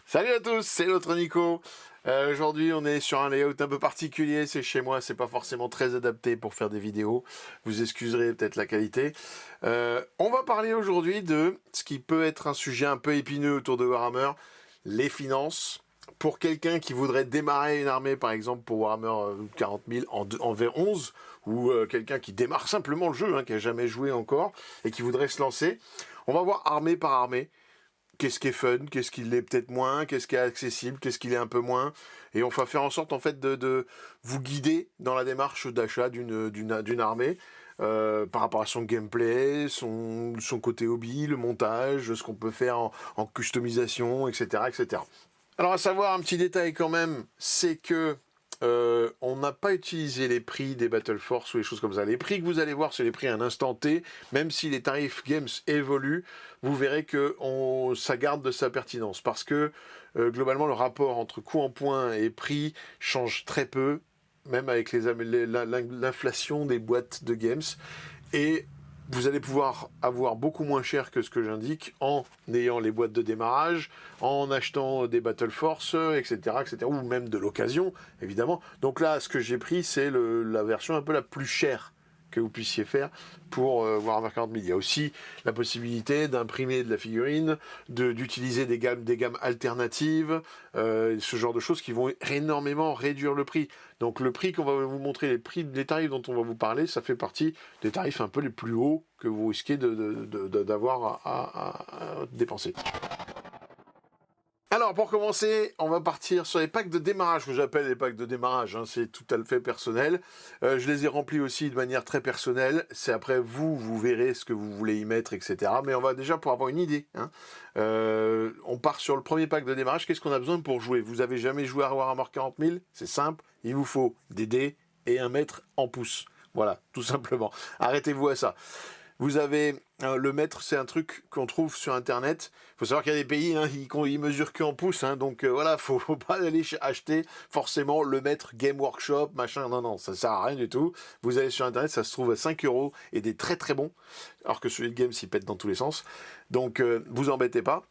Salut à tous, c'est l'autre Nico. Aujourd'hui, on est sur un layout un peu particulier. C'est chez moi, c'est pas forcément très adapté pour faire des vidéos. Vous excuserez peut-être la qualité. On va parler aujourd'hui de ce qui peut être un sujet un peu épineux autour de Warhammer, les finances. Pour quelqu'un qui voudrait démarrer une armée, par exemple pour Warhammer 40 000 en V11, ou quelqu'un qui démarre simplement le jeu, qui a jamais joué encore, et qui voudrait se lancer, on va voir armée par armée. Qu'est-ce qui est fun, qu'est-ce qui l'est peut-être moins, qu'est-ce qui est accessible, qu'est-ce qui l'est un peu moins. Et on va faire en sorte en fait de vous guider dans la démarche d'achat d'une armée par rapport à son gameplay, son côté hobby, le montage, ce qu'on peut faire en customisation, etc., etc. Alors à savoir un petit détail quand même, c'est que on n'a pas utilisé les prix des Battle Force ou les choses comme ça. Les prix que vous allez voir, c'est les prix à un instant T. Même si les tarifs Games évoluent, vous verrez que ça garde de sa pertinence. Parce que globalement, le rapport entre coût en point et prix change très peu, même avec l'inflation des boîtes de Games. Et vous allez pouvoir avoir beaucoup moins cher que ce que j'indique en ayant les boîtes de démarrage, en achetant des Battle Force, etc., etc., ou même de l'occasion, évidemment. Donc là, ce que j'ai pris, c'est la version un peu la plus chère que vous puissiez faire pour Warhammer 40 000. Il y a aussi la possibilité d'imprimer de la figurine, d'utiliser des gammes alternatives, ce genre de choses qui vont énormément réduire le prix. Donc le prix qu'on va vous montrer, les tarifs dont on va vous parler, ça fait partie des tarifs un peu les plus hauts que vous risquez d'avoir à dépenser. Alors, pour commencer, on va partir sur les packs de démarrage, que j'appelle les packs de démarrage, c'est tout à fait personnel. Je les ai remplis aussi de manière très personnelle. C'est après vous verrez ce que vous voulez y mettre, etc. Mais on va déjà pour avoir une idée. On part sur le premier pack de démarrage. Qu'est-ce qu'on a besoin pour jouer? Vous avez jamais joué à Warhammer 40 000? C'est simple, il vous faut des dés et un mètre en pouces. Voilà, tout simplement. Arrêtez-vous à ça. Vous avez le mètre, c'est un truc qu'on trouve sur internet. Il faut savoir qu'il y a des pays, ils mesurent que en pouces, donc voilà, faut pas aller acheter forcément le mètre Game Workshop, machin. Non, ça sert à rien du tout. Vous allez sur internet, ça se trouve à 5 € et des très très bons, alors que celui de Game s'y pète dans tous les sens. Donc vous embêtez pas.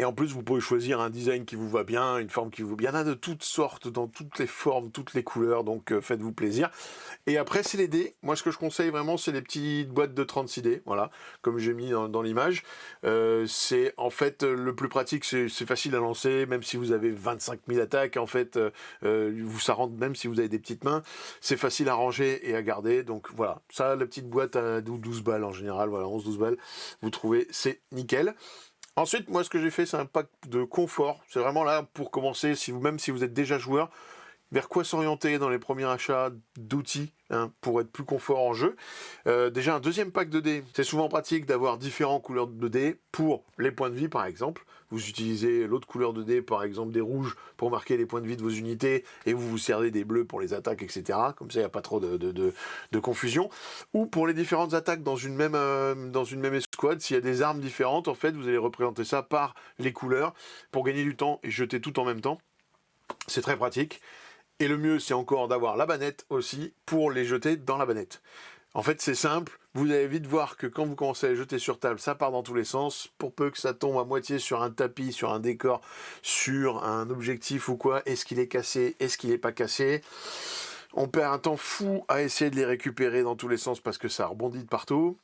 Et en plus, vous pouvez choisir un design qui vous va bien, une forme qui vous va bien. Il y en a de toutes sortes, dans toutes les formes, toutes les couleurs, donc faites-vous plaisir. Et après, c'est les dés. Moi, ce que je conseille vraiment, c'est les petites boîtes de 36 dés, voilà, comme j'ai mis dans l'image. C'est en fait le plus pratique, c'est facile à lancer, même si vous avez 25 000 attaques, en fait, ça rentre même si vous avez des petites mains. C'est facile à ranger et à garder, donc voilà. Ça, la petite boîte à 12 balles en général, voilà, 11-12 balles, vous trouvez, c'est nickel. Ensuite, moi, ce que j'ai fait, c'est un pack de confort. C'est vraiment là pour commencer, même si vous êtes déjà joueur, vers quoi s'orienter dans les premiers achats d'outils pour être plus confort en jeu. Déjà, un deuxième pack de dés. C'est souvent pratique d'avoir différentes couleurs de dés pour les points de vie, par exemple. Vous utilisez l'autre couleur de dés, par exemple des rouges, pour marquer les points de vie de vos unités, et vous vous servez des bleus pour les attaques, etc. Comme ça, il n'y a pas trop de confusion. Ou pour les différentes attaques dans une même escouade, s'il y a des armes différentes, en fait, vous allez représenter ça par les couleurs pour gagner du temps et jeter tout en même temps. C'est très pratique. Et le mieux, c'est encore d'avoir la bannette aussi pour les jeter dans la bannette. En fait, c'est simple. Vous allez vite voir que quand vous commencez à les jeter sur table, ça part dans tous les sens. Pour peu que ça tombe à moitié sur un tapis, sur un décor, sur un objectif ou quoi, est-ce qu'il est cassé, est-ce qu'il n'est pas cassé? On perd un temps fou à essayer de les récupérer dans tous les sens parce que ça rebondit de partout.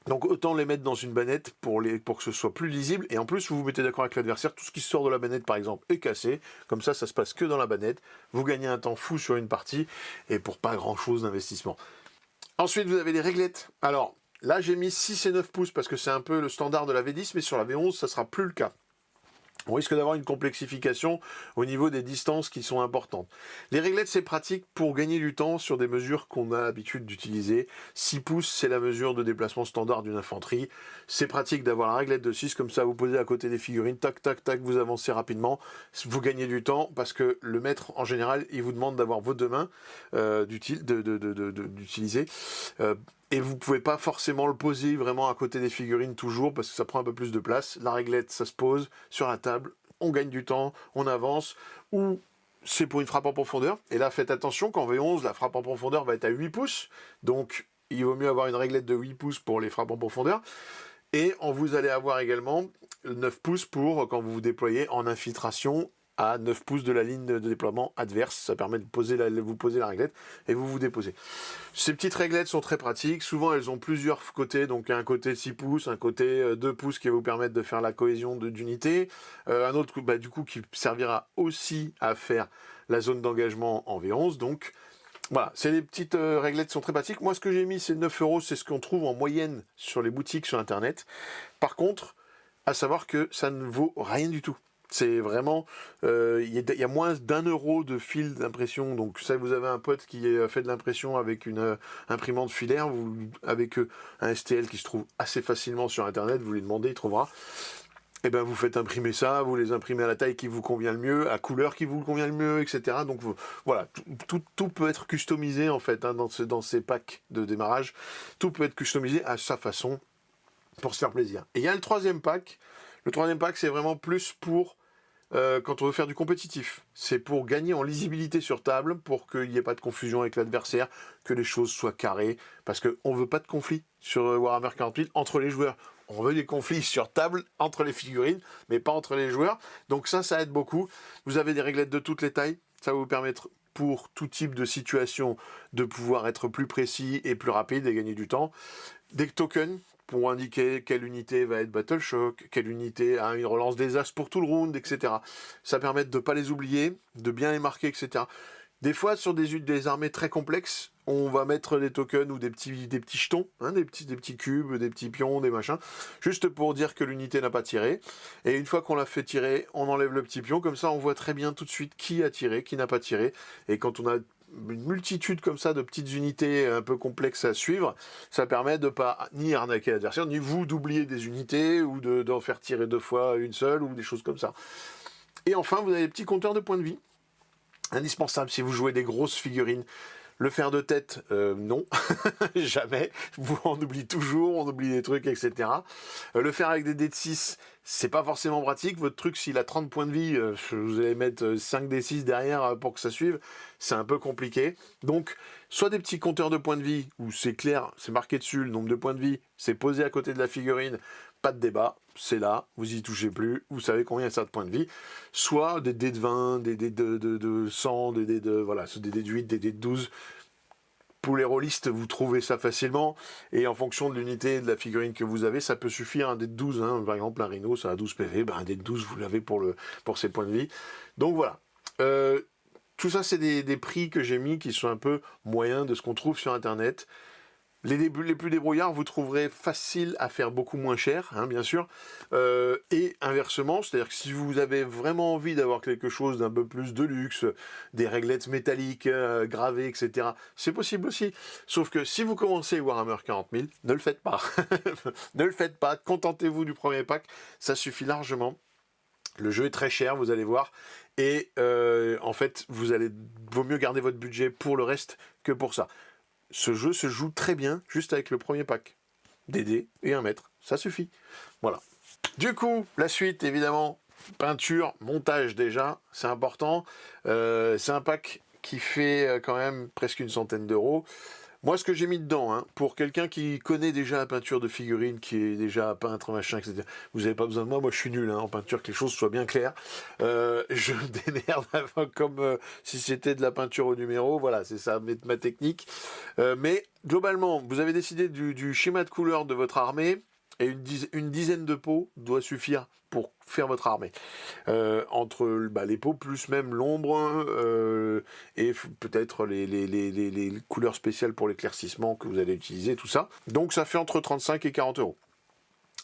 Donc autant les mettre dans une bannette pour que ce soit plus lisible. Et en plus, vous vous mettez d'accord avec l'adversaire. Tout ce qui sort de la bannette, par exemple, est cassé. Comme ça se passe que dans la bannette. Vous gagnez un temps fou sur une partie. Et pour pas grand-chose d'investissement. Ensuite, vous avez les réglettes. Alors, là, j'ai mis 6 et 9 pouces parce que c'est un peu le standard de la V10. Mais sur la V11, ça sera plus le cas. On risque d'avoir une complexification au niveau des distances qui sont importantes. Les réglettes, c'est pratique pour gagner du temps sur des mesures qu'on a l'habitude d'utiliser. 6 pouces, c'est la mesure de déplacement standard d'une infanterie. C'est pratique d'avoir la réglette de 6, comme ça vous posez à côté des figurines, tac, tac, tac, vous avancez rapidement. Vous gagnez du temps parce que le maître, en général, il vous demande d'avoir vos deux mains d'utiliser. Et vous ne pouvez pas forcément le poser vraiment à côté des figurines toujours parce que ça prend un peu plus de place. La réglette, ça se pose sur la table, on gagne du temps, on avance, ou c'est pour une frappe en profondeur. Et là, faites attention, qu'en V11, la frappe en profondeur va être à 8 pouces. Donc, il vaut mieux avoir une réglette de 8 pouces pour les frappes en profondeur. Et vous allez avoir également 9 pouces pour quand vous vous déployez en infiltration à 9 pouces de la ligne de déploiement adverse. Ça permet de vous poser la réglette et vous déposez. Ces petites réglettes sont très pratiques. Souvent, elles ont plusieurs côtés. Donc, un côté 6 pouces, un côté 2 pouces qui va vous permettre de faire la cohésion d'unité. Un autre, du coup, qui servira aussi à faire la zone d'engagement en V11. Donc, voilà, c'est les petites réglettes qui sont très pratiques. Moi, ce que j'ai mis, c'est 9 €. C'est ce qu'on trouve en moyenne sur les boutiques sur Internet. Par contre, à savoir que ça ne vaut rien du tout. C'est vraiment, il y a moins d'1 € de fil d'impression. Donc ça, vous avez un pote qui a fait de l'impression avec une imprimante filaire, avec un STL qui se trouve assez facilement sur Internet, vous lui demandez, il trouvera. Et ben vous faites imprimer ça, vous les imprimez à la taille qui vous convient le mieux, à la couleur qui vous convient le mieux, etc. Donc voilà, tout peut être customisé en fait dans ces packs de démarrage. Tout peut être customisé à sa façon pour se faire plaisir. Et il y a le troisième pack. Le troisième pack, c'est vraiment plus pour quand on veut faire du compétitif. C'est pour gagner en lisibilité sur table, pour qu'il n'y ait pas de confusion avec l'adversaire, que les choses soient carrées, parce qu'on ne veut pas de conflit sur Warhammer 40 000 entre les joueurs. On veut des conflits sur table entre les figurines, mais pas entre les joueurs. Donc ça aide beaucoup. Vous avez des réglettes de toutes les tailles. Ça va vous permettre, pour tout type de situation, de pouvoir être plus précis et plus rapide et gagner du temps. Des tokens pour indiquer quelle unité va être Battle Shock, quelle unité a une relance des As pour tout le round, etc. Ça permet de ne pas les oublier, de bien les marquer, etc. Des fois, sur des armées très complexes, on va mettre des tokens ou des petits jetons, des petits cubes, des petits pions, des machins, juste pour dire que l'unité n'a pas tiré. Et une fois qu'on l'a fait tirer, on enlève le petit pion, comme ça on voit très bien tout de suite qui a tiré, qui n'a pas tiré. Et quand on a une multitude comme ça de petites unités un peu complexes à suivre, ça permet de pas ni arnaquer l'adversaire, ni vous d'oublier des unités, ou d'en faire tirer 2 fois une seule, ou des choses comme ça. Et enfin, vous avez des petits compteurs de points de vie, indispensable si vous jouez des grosses figurines. Le fer de tête, non, jamais. On oublie toujours, on oublie des trucs, etc. Le faire avec des dés de 6, c'est pas forcément pratique. Votre truc, s'il a 30 points de vie, vous allez mettre 5 d 6 derrière pour que ça suive. C'est un peu compliqué. Donc, soit des petits compteurs de points de vie, où c'est clair, c'est marqué dessus, le nombre de points de vie, c'est posé à côté de la figurine, pas de débat, c'est là, vous y touchez plus, vous savez combien ça a de points de vie. Soit des dés de 20, des dés de 100, des dés de 8, des dés de 12. Pour les rôlistes, vous trouvez ça facilement, et en fonction de l'unité de la figurine que vous avez, ça peut suffire. Un dé de 12, par exemple un Rhino, ça a 12 PV, un dé de 12, vous l'avez pour ses points de vie. Donc voilà. Tout ça, c'est des prix que j'ai mis qui sont un peu moyens de ce qu'on trouve sur Internet. Les plus débrouillards, vous trouverez facile à faire beaucoup moins cher, bien sûr. Et inversement, c'est-à-dire que si vous avez vraiment envie d'avoir quelque chose d'un peu plus de luxe, des réglettes métalliques gravées, etc., c'est possible aussi. Sauf que si vous commencez Warhammer 40 000, ne le faites pas. Ne le faites pas, contentez-vous du premier pack, ça suffit largement. Le jeu est très cher, vous allez voir. Et en fait, vaut mieux garder votre budget pour le reste que pour ça. Ce jeu se joue très bien juste avec le premier pack. Des dés et 1 mètre, ça suffit. Voilà. Du coup, la suite, évidemment, peinture, montage déjà, c'est important. C'est un pack qui fait quand même presque une centaine d'euros. Moi, ce que j'ai mis dedans, pour quelqu'un qui connaît déjà la peinture de figurines, qui est déjà peintre, machin, etc., vous n'avez pas besoin de moi. Moi, je suis nul en peinture, que les choses soient bien claires. Je me démerde comme si c'était de la peinture au numéro. Voilà, c'est ça ma technique. Mais globalement, vous avez décidé du schéma de couleur de votre armée, et une dizaine de pots doit suffire pour faire votre armée. Entre les pots plus même l'ombre et peut-être les couleurs spéciales pour l'éclaircissement que vous allez utiliser, tout ça. Donc ça fait entre 35 et 40 euros.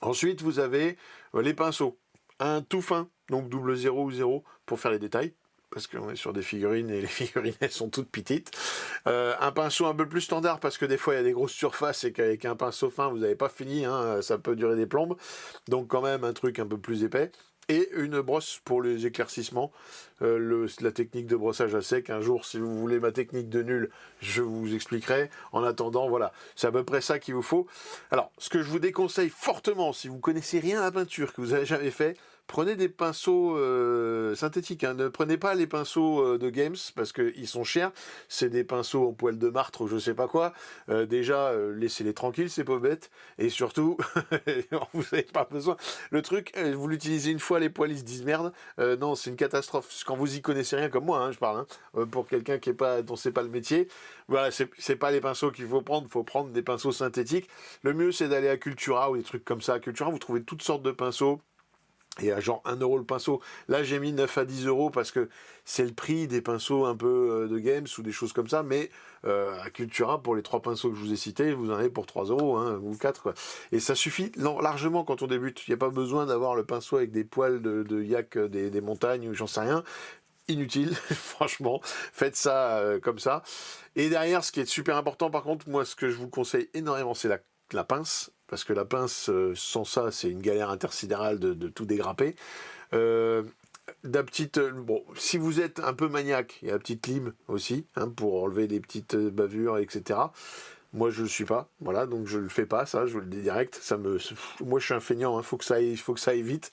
Ensuite, vous avez les pinceaux. Un tout fin, donc double 0 ou 0 pour faire les détails, parce qu'on est sur des figurines et les figurines elles sont toutes petites. Un pinceau un peu plus standard, parce que des fois il y a des grosses surfaces et qu'avec un pinceau fin vous n'avez pas fini, ça peut durer des plombes. Donc quand même un truc un peu plus épais. Et une brosse pour les éclaircissements, la technique de brossage à sec. Un jour, si vous voulez ma technique de nul, je vous expliquerai. En attendant, voilà, c'est à peu près ça qu'il vous faut. Alors, ce que je vous déconseille fortement, si vous connaissez rien à la peinture, que vous n'avez jamais fait, prenez des pinceaux synthétiques, hein. Ne prenez pas les pinceaux de Games parce qu'ils sont chers. C'est des pinceaux en poil de martre ou je sais pas quoi. Déjà, laissez-les tranquilles, ces pauvres bêtes. Et surtout, vous n'avez pas besoin. Le truc, vous l'utilisez une fois, les poils ils se disent merde. Non, c'est une catastrophe. Quand vous y connaissez rien, comme moi, hein, je parle, hein, pour quelqu'un qui est pas, dont c'est pas le métier. Voilà, c'est pas les pinceaux qu'il faut prendre. Il faut prendre des pinceaux synthétiques. Le mieux, c'est d'aller à Cultura ou des trucs comme ça. À Cultura, vous trouvez toutes sortes de pinceaux. Et à genre 1 euro le pinceau. Là, j'ai mis 9 à 10 euros parce que c'est le prix des pinceaux un peu de Games ou des choses comme ça. Mais à Cultura, pour les 3 pinceaux que je vous ai cités, vous en avez pour 3 euros, hein, ou 4, quoi. Et ça suffit largement quand on débute. Il n'y a pas besoin d'avoir le pinceau avec des poils de yak des montagnes ou j'en sais rien. Inutile, franchement. Faites ça comme ça. Et derrière, ce qui est super important, par contre, moi, ce que je vous conseille énormément, c'est la pince. Parce que la pince, sans ça, c'est une galère intersidérale de tout dégrapper. Bon, si vous êtes un peu maniaque, il y a la petite lime aussi, hein, pour enlever des petites bavures, etc. Moi, je le suis pas, voilà, donc je le fais pas, ça, je vous le dis direct. Moi, je suis un feignant, hein, faut que ça aille vite.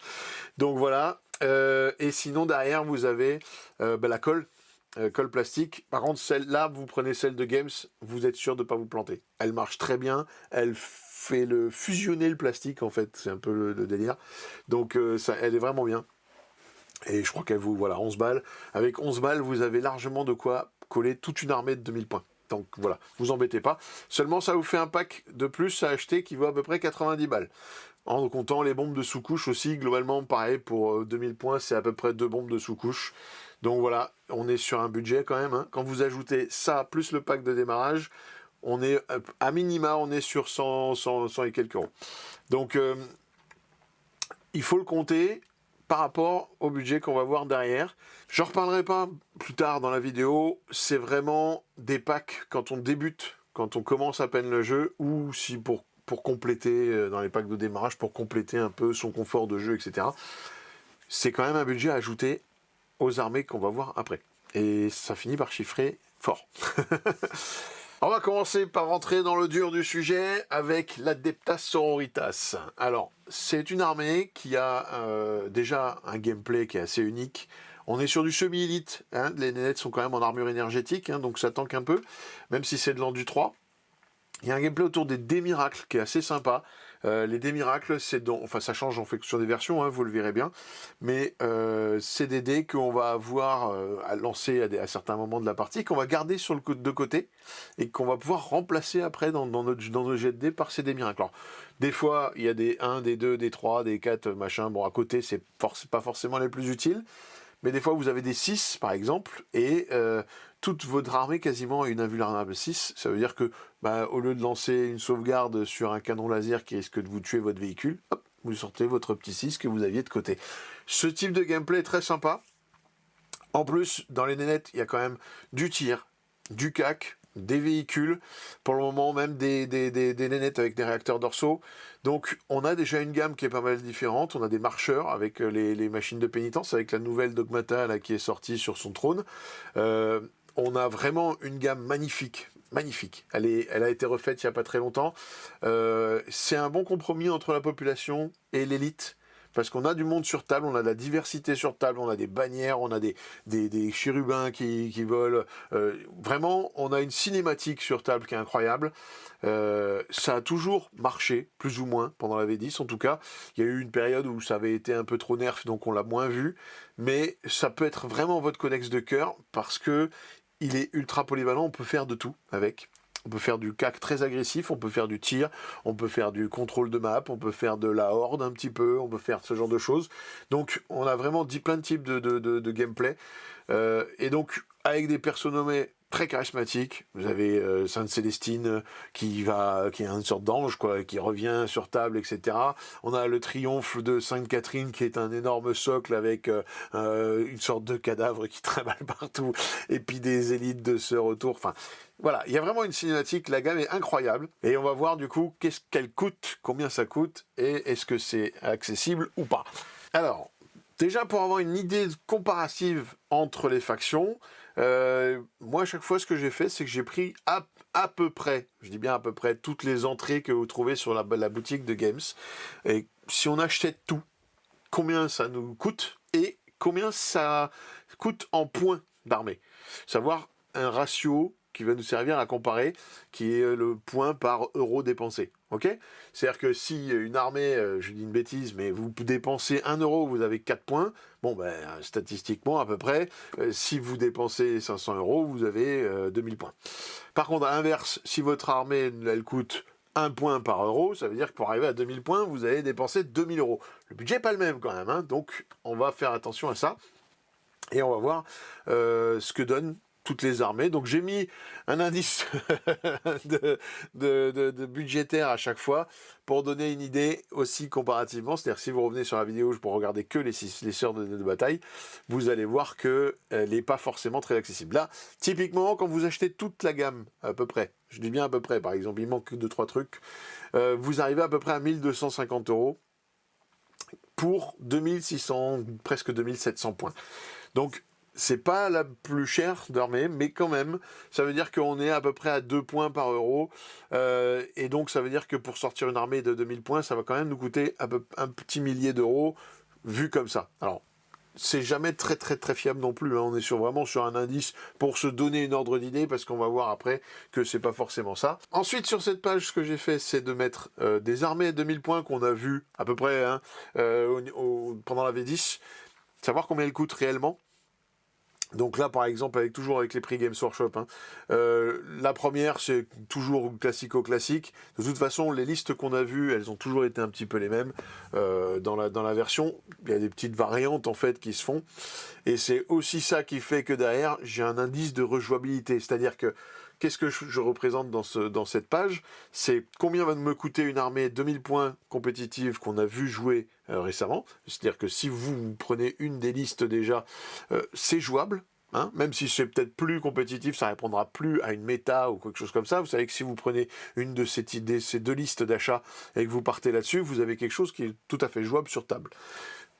Donc voilà. Et sinon, derrière, vous avez la colle. Colle plastique. Par contre, celle-là, vous prenez celle de Games, vous êtes sûr de ne pas vous planter. Elle marche très bien, elle fait fusionner le plastique, en fait, c'est un peu le délire. Donc, elle est vraiment bien. Et je crois qu'elle vous, voilà, 11 balles. Avec 11 balles, vous avez largement de quoi coller toute une armée de 2000 points. Donc voilà, vous embêtez pas. Seulement, ça vous fait un pack de plus à acheter qui vaut à peu près 90 balles. En comptant les bombes de sous-couche aussi, globalement, pareil, pour 2000 points, c'est à peu près 2 bombes de sous-couche. Donc voilà, on est sur un budget quand même, hein. Quand vous ajoutez ça, plus le pack de démarrage, on est, à minima, on est sur 100 et quelques euros. Donc, il faut le compter par rapport au budget qu'on va voir derrière. Je n'en reparlerai pas plus tard dans la vidéo. C'est vraiment des packs quand on débute, quand on commence à peine le jeu, ou si pour compléter, dans les packs de démarrage, pour compléter un peu son confort de jeu, etc. C'est quand même un budget à ajouter aux armées qu'on va voir après. Et ça finit par chiffrer fort. On va commencer par rentrer dans le dur du sujet avec l'Adeptas Sororitas. Alors, c'est une armée qui a déjà un gameplay qui est assez unique. On est sur du semi-élite, hein. Les nénettes sont quand même en armure énergétique, hein, donc ça tank un peu, même si c'est de l'an du 3. Il y a un gameplay autour des dé-miracles qui est assez sympa. Les dé-miracles, enfin ça change en fonction des versions, hein, vous le verrez bien. Mais c'est des dés qu'on va avoir à lancer à certains moments de la partie, qu'on va garder sur de côté et qu'on va pouvoir remplacer après dans nos jets de dés par ces dé-miracles. Alors, des fois, il y a des 1, des 2, des 3, des 4, machin. Bon, à côté, c'est pas forcément les plus utiles. Mais des fois, vous avez des 6, par exemple, et toute votre armée quasiment a une invulnérable 6. Ça veut dire que, au lieu de lancer une sauvegarde sur un canon laser qui risque de vous tuer votre véhicule, hop, vous sortez votre petit 6 que vous aviez de côté. Ce type de gameplay est très sympa. En plus, dans les nénettes, il y a quand même du tir, du CAC, des véhicules, pour le moment même des nénettes avec des réacteurs dorsaux. Donc on a déjà une gamme qui est pas mal différente. On a des marcheurs avec les machines de pénitence, avec la nouvelle Dogmata là, qui est sortie sur son trône. On a vraiment une gamme magnifique. Magnifique. Elle a été refaite il n'y a pas très longtemps. C'est un bon compromis entre la population et l'élite. Parce qu'on a du monde sur table, on a de la diversité sur table, on a des bannières, on a des chérubins qui volent. Vraiment, on a une cinématique sur table qui est incroyable. Ça a toujours marché, plus ou moins, pendant la V10 en tout cas. Il y a eu une période où ça avait été un peu trop nerf, donc on l'a moins vu. Mais ça peut être vraiment votre codex de cœur, parce que il est ultra polyvalent, on peut faire de tout avec. On peut faire du CAC très agressif, on peut faire du tir, on peut faire du contrôle de map, on peut faire de la horde un petit peu, on peut faire ce genre de choses. Donc on a vraiment plein de types de gameplay. Et donc avec des persos nommés très charismatiques, vous avez Sainte Célestine qui est une sorte d'ange, quoi, qui revient sur table, etc. On a le triomphe de Sainte Catherine qui est un énorme socle avec une sorte de cadavre qui trimballe partout, et puis des élites de ce retour. Enfin, voilà, il y a vraiment une cinématique, la gamme est incroyable, et on va voir du coup qu'est-ce qu'elle coûte, combien ça coûte, et est-ce que c'est accessible ou pas. Alors, déjà pour avoir une idée comparative entre les factions, moi à chaque fois ce que j'ai fait, c'est que j'ai pris à peu près, je dis bien à peu près, toutes les entrées que vous trouvez sur la boutique de Games, et si on achetait tout, combien ça nous coûte et combien ça coûte en points d'armée. Savoir un ratio qui va nous servir à comparer, qui est le point par euro dépensé. Ok ? C'est-à-dire que si une armée, je dis une bêtise, mais vous dépensez 1 euro, vous avez 4 points, bon ben statistiquement à peu près, si vous dépensez 500 euros, vous avez 2000 points. Par contre, à l'inverse, si votre armée, elle coûte 1 point par euro, ça veut dire que pour arriver à 2000 points, vous allez dépenser 2000 euros. Le budget n'est pas le même quand même, hein, donc on va faire attention à ça. Et on va voir ce que donnent toutes les armées. Donc j'ai mis un indice de budgétaire à chaque fois pour donner une idée aussi comparativement. C'est-à-dire si vous revenez sur la vidéo pour regarder que les sœurs de bataille, vous allez voir qu'elle n'est pas forcément très accessible. Là, typiquement, quand vous achetez toute la gamme, à peu près, je dis bien à peu près, par exemple, il manque 2-3 trucs, vous arrivez à peu près à 1250 euros pour 2600, presque 2700 points. Donc, c'est pas la plus chère d'armée, mais quand même, ça veut dire qu'on est à peu près à 2 points par euro. Et donc, ça veut dire que pour sortir une armée de 2000 points, ça va quand même nous coûter un petit millier d'euros, vu comme ça. Alors, c'est jamais très très très fiable non plus, hein. On est vraiment sur un indice pour se donner une ordre d'idée, parce qu'on va voir après que c'est pas forcément ça. Ensuite, sur cette page, ce que j'ai fait, c'est de mettre des armées à 2000 points qu'on a vues à peu près hein, pendant la V10, savoir combien elles coûtent réellement. Donc là, par exemple, toujours avec les prix Games Workshop, hein, la première, c'est toujours classico-classique. De toute façon, les listes qu'on a vues, elles ont toujours été un petit peu les mêmes dans la version. Il y a des petites variantes, en fait, qui se font. Et c'est aussi ça qui fait que derrière, j'ai un indice de rejouabilité. C'est-à-dire que, qu'est-ce que je représente dans cette page ? C'est combien va me coûter une armée 2000 points compétitive qu'on a vu jouer récemment. C'est-à-dire que si vous prenez une des listes déjà, c'est jouable. Hein, même si c'est peut-être plus compétitif, ça ne répondra plus à une méta ou quelque chose comme ça. Vous savez que si vous prenez une de ces 2 listes d'achat et que vous partez là-dessus, vous avez quelque chose qui est tout à fait jouable sur table.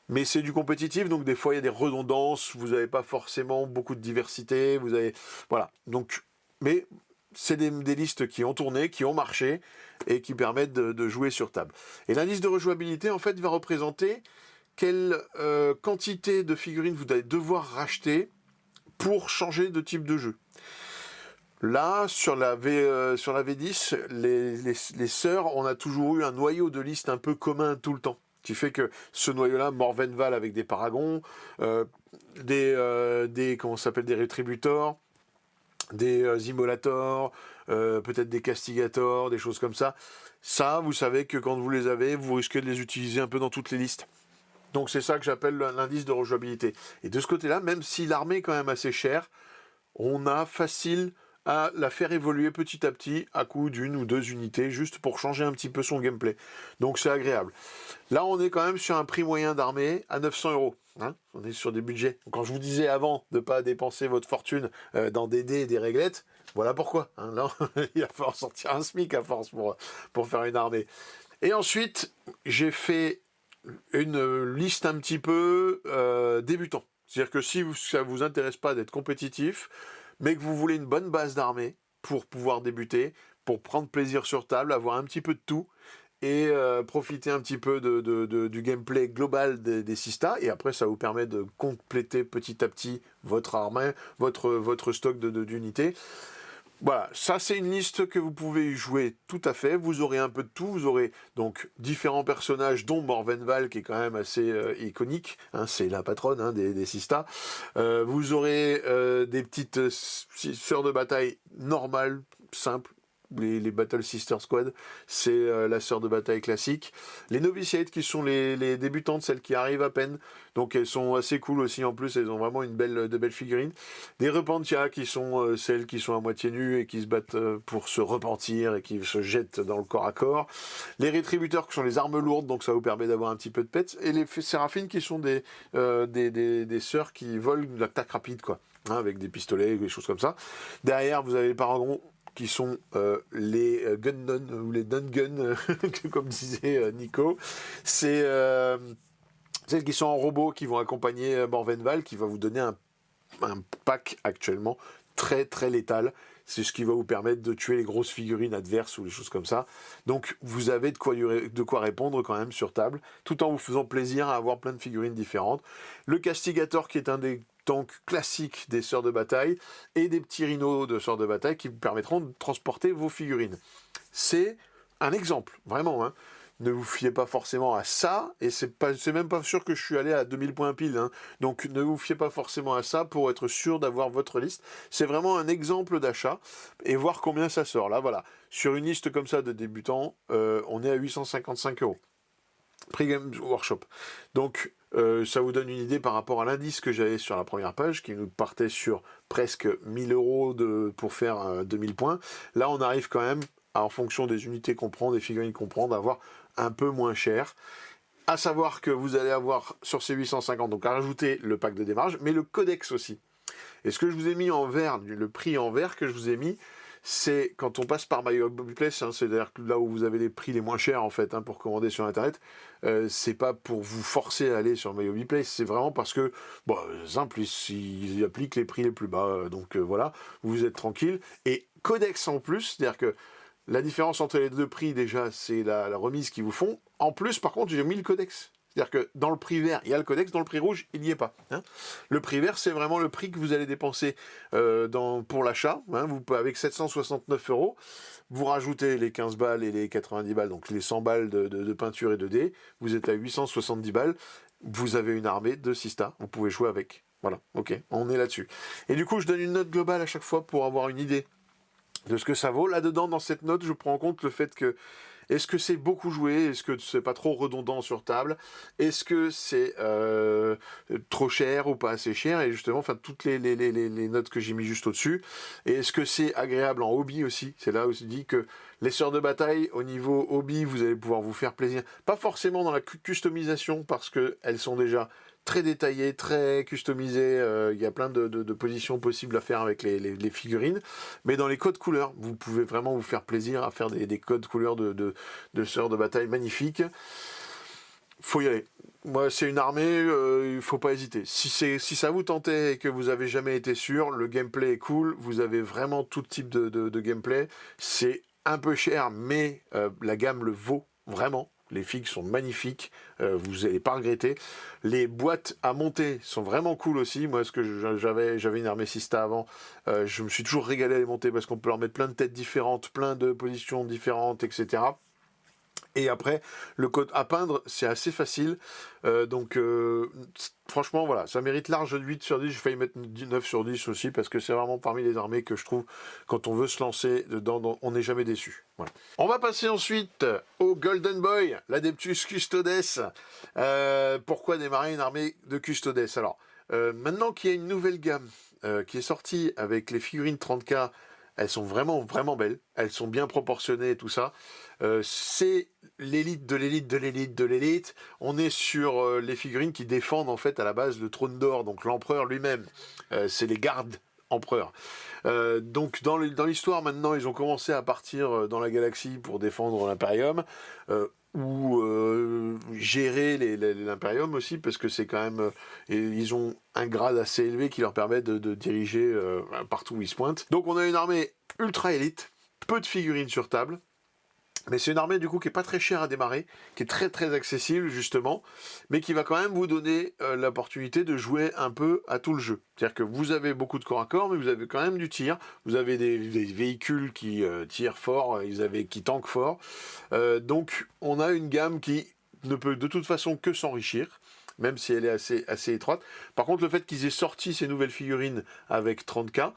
Mais c'est du compétitif, donc des fois il y a des redondances, vous n'avez pas forcément beaucoup de diversité, vous avez... Voilà. Donc, mais c'est des listes qui ont tourné, qui ont marché, et qui permettent de jouer sur table. Et l'indice de rejouabilité, en fait, va représenter quelle quantité de figurines vous allez devoir racheter pour changer de type de jeu. Là, sur la V10, les sœurs, on a toujours eu un noyau de liste un peu commun tout le temps, qui fait que ce noyau-là, Morvenval avec des paragons, comment ça s'appelle, des rétributors, des immolators, peut-être des castigators, des choses comme ça. Ça, vous savez que quand vous les avez, vous risquez de les utiliser un peu dans toutes les listes. Donc c'est ça que j'appelle l'indice de rejouabilité. Et de ce côté-là, même si l'armée est quand même assez chère, on a facile à la faire évoluer petit à petit à coup d'1 ou 2 unités, juste pour changer un petit peu son gameplay. Donc c'est agréable. Là, on est quand même sur un prix moyen d'armée à 900 euros. Hein, on est sur des budgets. Quand je vous disais avant de ne pas dépenser votre fortune dans des dés et des réglettes, voilà pourquoi. Hein, là, il va falloir sortir un SMIC à force pour faire une armée. Et ensuite, j'ai fait une liste un petit peu débutant. C'est-à-dire que si ça ne vous intéresse pas d'être compétitif, mais que vous voulez une bonne base d'armée pour pouvoir débuter, pour prendre plaisir sur table, avoir un petit peu de tout, et profiter un petit peu du gameplay global des Sistas, et après ça vous permet de compléter petit à petit votre armée, votre stock d'unités. Voilà, ça c'est une liste que vous pouvez jouer tout à fait, vous aurez un peu de tout, vous aurez donc différents personnages dont Morvenval qui est quand même assez iconique, hein, c'est la patronne hein, des Sistas, vous aurez des petites sœurs de bataille normales, simples, les Battle Sister Squad, c'est la sœur de bataille classique. Les Novitiates qui sont les débutantes, celles qui arrivent à peine, donc elles sont assez cool aussi en plus, elles ont vraiment de belles figurines. Des Repentia qui sont celles qui sont à moitié nues et qui se battent pour se repentir et qui se jettent dans le corps à corps. Les Rétributeurs qui sont les armes lourdes, donc ça vous permet d'avoir un petit peu de pets. Et les Séraphines qui sont des sœurs qui volent de l'attaque rapide, quoi, hein, avec des pistolets, des choses comme ça. Derrière, vous avez les Paragons qui sont les Gundon ou les Dungun, comme disait Nico. C'est celles qui sont en robot qui vont accompagner Morvenval, qui va vous donner un pack actuellement très très létal. C'est ce qui va vous permettre de tuer les grosses figurines adverses ou les choses comme ça. Donc vous avez de quoi répondre quand même sur table, tout en vous faisant plaisir à avoir plein de figurines différentes. Le Castigator qui est un des tanks classiques des sœurs de bataille, et des petits rhinos de sœurs de bataille qui vous permettront de transporter vos figurines. C'est un exemple, vraiment, hein. Ne vous fiez pas forcément à ça, et c'est même pas sûr que je suis allé à 2000 points pile, hein. Donc ne vous fiez pas forcément à ça pour être sûr d'avoir votre liste. C'est vraiment un exemple d'achat, et voir combien ça sort. Là, voilà, sur une liste comme ça de débutants, on est à 855 €. Prix Games Workshop. Donc ça vous donne une idée par rapport à l'indice que j'avais sur la première page, qui nous partait sur presque 1000 € pour faire 2000 points. Là, on arrive quand même, en fonction des unités qu'on prend, des figurines qu'on prend, d'avoir un peu moins cher. À savoir que vous allez avoir sur ces 850, donc à rajouter le pack de démarrage, mais le codex aussi. Et ce que je vous ai mis en vert, le prix en vert que je vous ai mis, c'est quand on passe par My Hobby Place, hein, c'est-à-dire là où vous avez les prix les moins chers en fait, hein, pour commander sur internet. C'est pas pour vous forcer à aller sur My Hobby Place, c'est vraiment parce que bon, simple, ils appliquent les prix les plus bas, donc voilà, vous êtes tranquille. Et codex en plus, c'est-à-dire que la différence entre les deux prix, déjà, c'est la remise qu'ils vous font. En plus, par contre, j'ai mis le codex. C'est-à-dire que dans le prix vert, il y a le codex, dans le prix rouge, il n'y est pas, hein. Le prix vert, c'est vraiment le prix que vous allez dépenser pour l'achat, hein. Vous pouvez, avec 769 €, vous rajoutez les 15 balles et les 90 balles, donc les 100 balles de peinture et de dés, vous êtes à 870 balles, vous avez une armée de Sista, vous pouvez jouer avec. Voilà, ok, on est là-dessus. Et du coup, je donne une note globale à chaque fois pour avoir une idée de ce que ça vaut. Là-dedans, dans cette note, je prends en compte le fait que, est-ce que c'est beaucoup joué? Est-ce que c'est pas trop redondant sur table? Est-ce que c'est trop cher ou pas assez cher? Et justement, enfin, toutes les notes que j'ai mis juste au-dessus. Et est-ce que c'est agréable en hobby aussi? C'est là où je dis que les sœurs de bataille, au niveau hobby, vous allez pouvoir vous faire plaisir. Pas forcément dans la customisation, parce qu'elles sont déjà très détaillées, très customisées. Il y a plein de positions possibles à faire avec les figurines. Mais dans les codes couleurs, vous pouvez vraiment vous faire plaisir à faire des codes couleurs de sœurs de bataille magnifiques. Faut y aller. Moi, c'est une armée, il faut pas hésiter. Si ça vous tentait et que vous avez jamais été sûr, le gameplay est cool. Vous avez vraiment tout type de gameplay. C'est un peu cher, mais la gamme le vaut vraiment. Les figues sont magnifiques, vous n'allez pas regretter. Les boîtes à monter sont vraiment cool aussi. Moi, j'avais une armée Sista avant, je me suis toujours régalé à les monter parce qu'on peut leur mettre plein de têtes différentes, plein de positions différentes, etc. Et après, le code à peindre, c'est assez facile. Donc, franchement, voilà, ça mérite large 8 sur 10. J'ai failli mettre 9 sur 10 aussi, parce que c'est vraiment parmi les armées que je trouve, quand on veut se lancer dedans, on n'est jamais déçu. Voilà. On va passer ensuite au Golden Boy, l'Adeptus Custodes. Pourquoi démarrer une armée de Custodes? Alors, maintenant qu'il y a une nouvelle gamme qui est sortie avec les figurines 30K, elles sont vraiment, vraiment belles. Elles sont bien proportionnées et tout ça. C'est l'élite de l'élite de l'élite de l'élite. On est sur les figurines qui défendent en fait à la base le trône d'or, donc l'empereur lui-même. C'est les gardes empereurs. Donc dans l'histoire maintenant, ils ont commencé à partir dans la galaxie pour défendre l'Imperium. Ou gérer l'Imperium aussi, parce que c'est quand même... ils ont un grade assez élevé qui leur permet de diriger partout où ils se pointent. Donc on a une armée ultra élite, peu de figurines sur table, mais c'est une armée du coup qui est pas très chère à démarrer, qui est très très accessible justement, mais qui va quand même vous donner l'opportunité de jouer un peu à tout le jeu. C'est-à-dire que vous avez beaucoup de corps à corps, mais vous avez quand même du tir, vous avez des véhicules qui tirent fort, qui tankent fort. Donc on a une gamme qui ne peut de toute façon que s'enrichir, même si elle est assez étroite. Par contre, le fait qu'ils aient sorti ces nouvelles figurines avec 30K,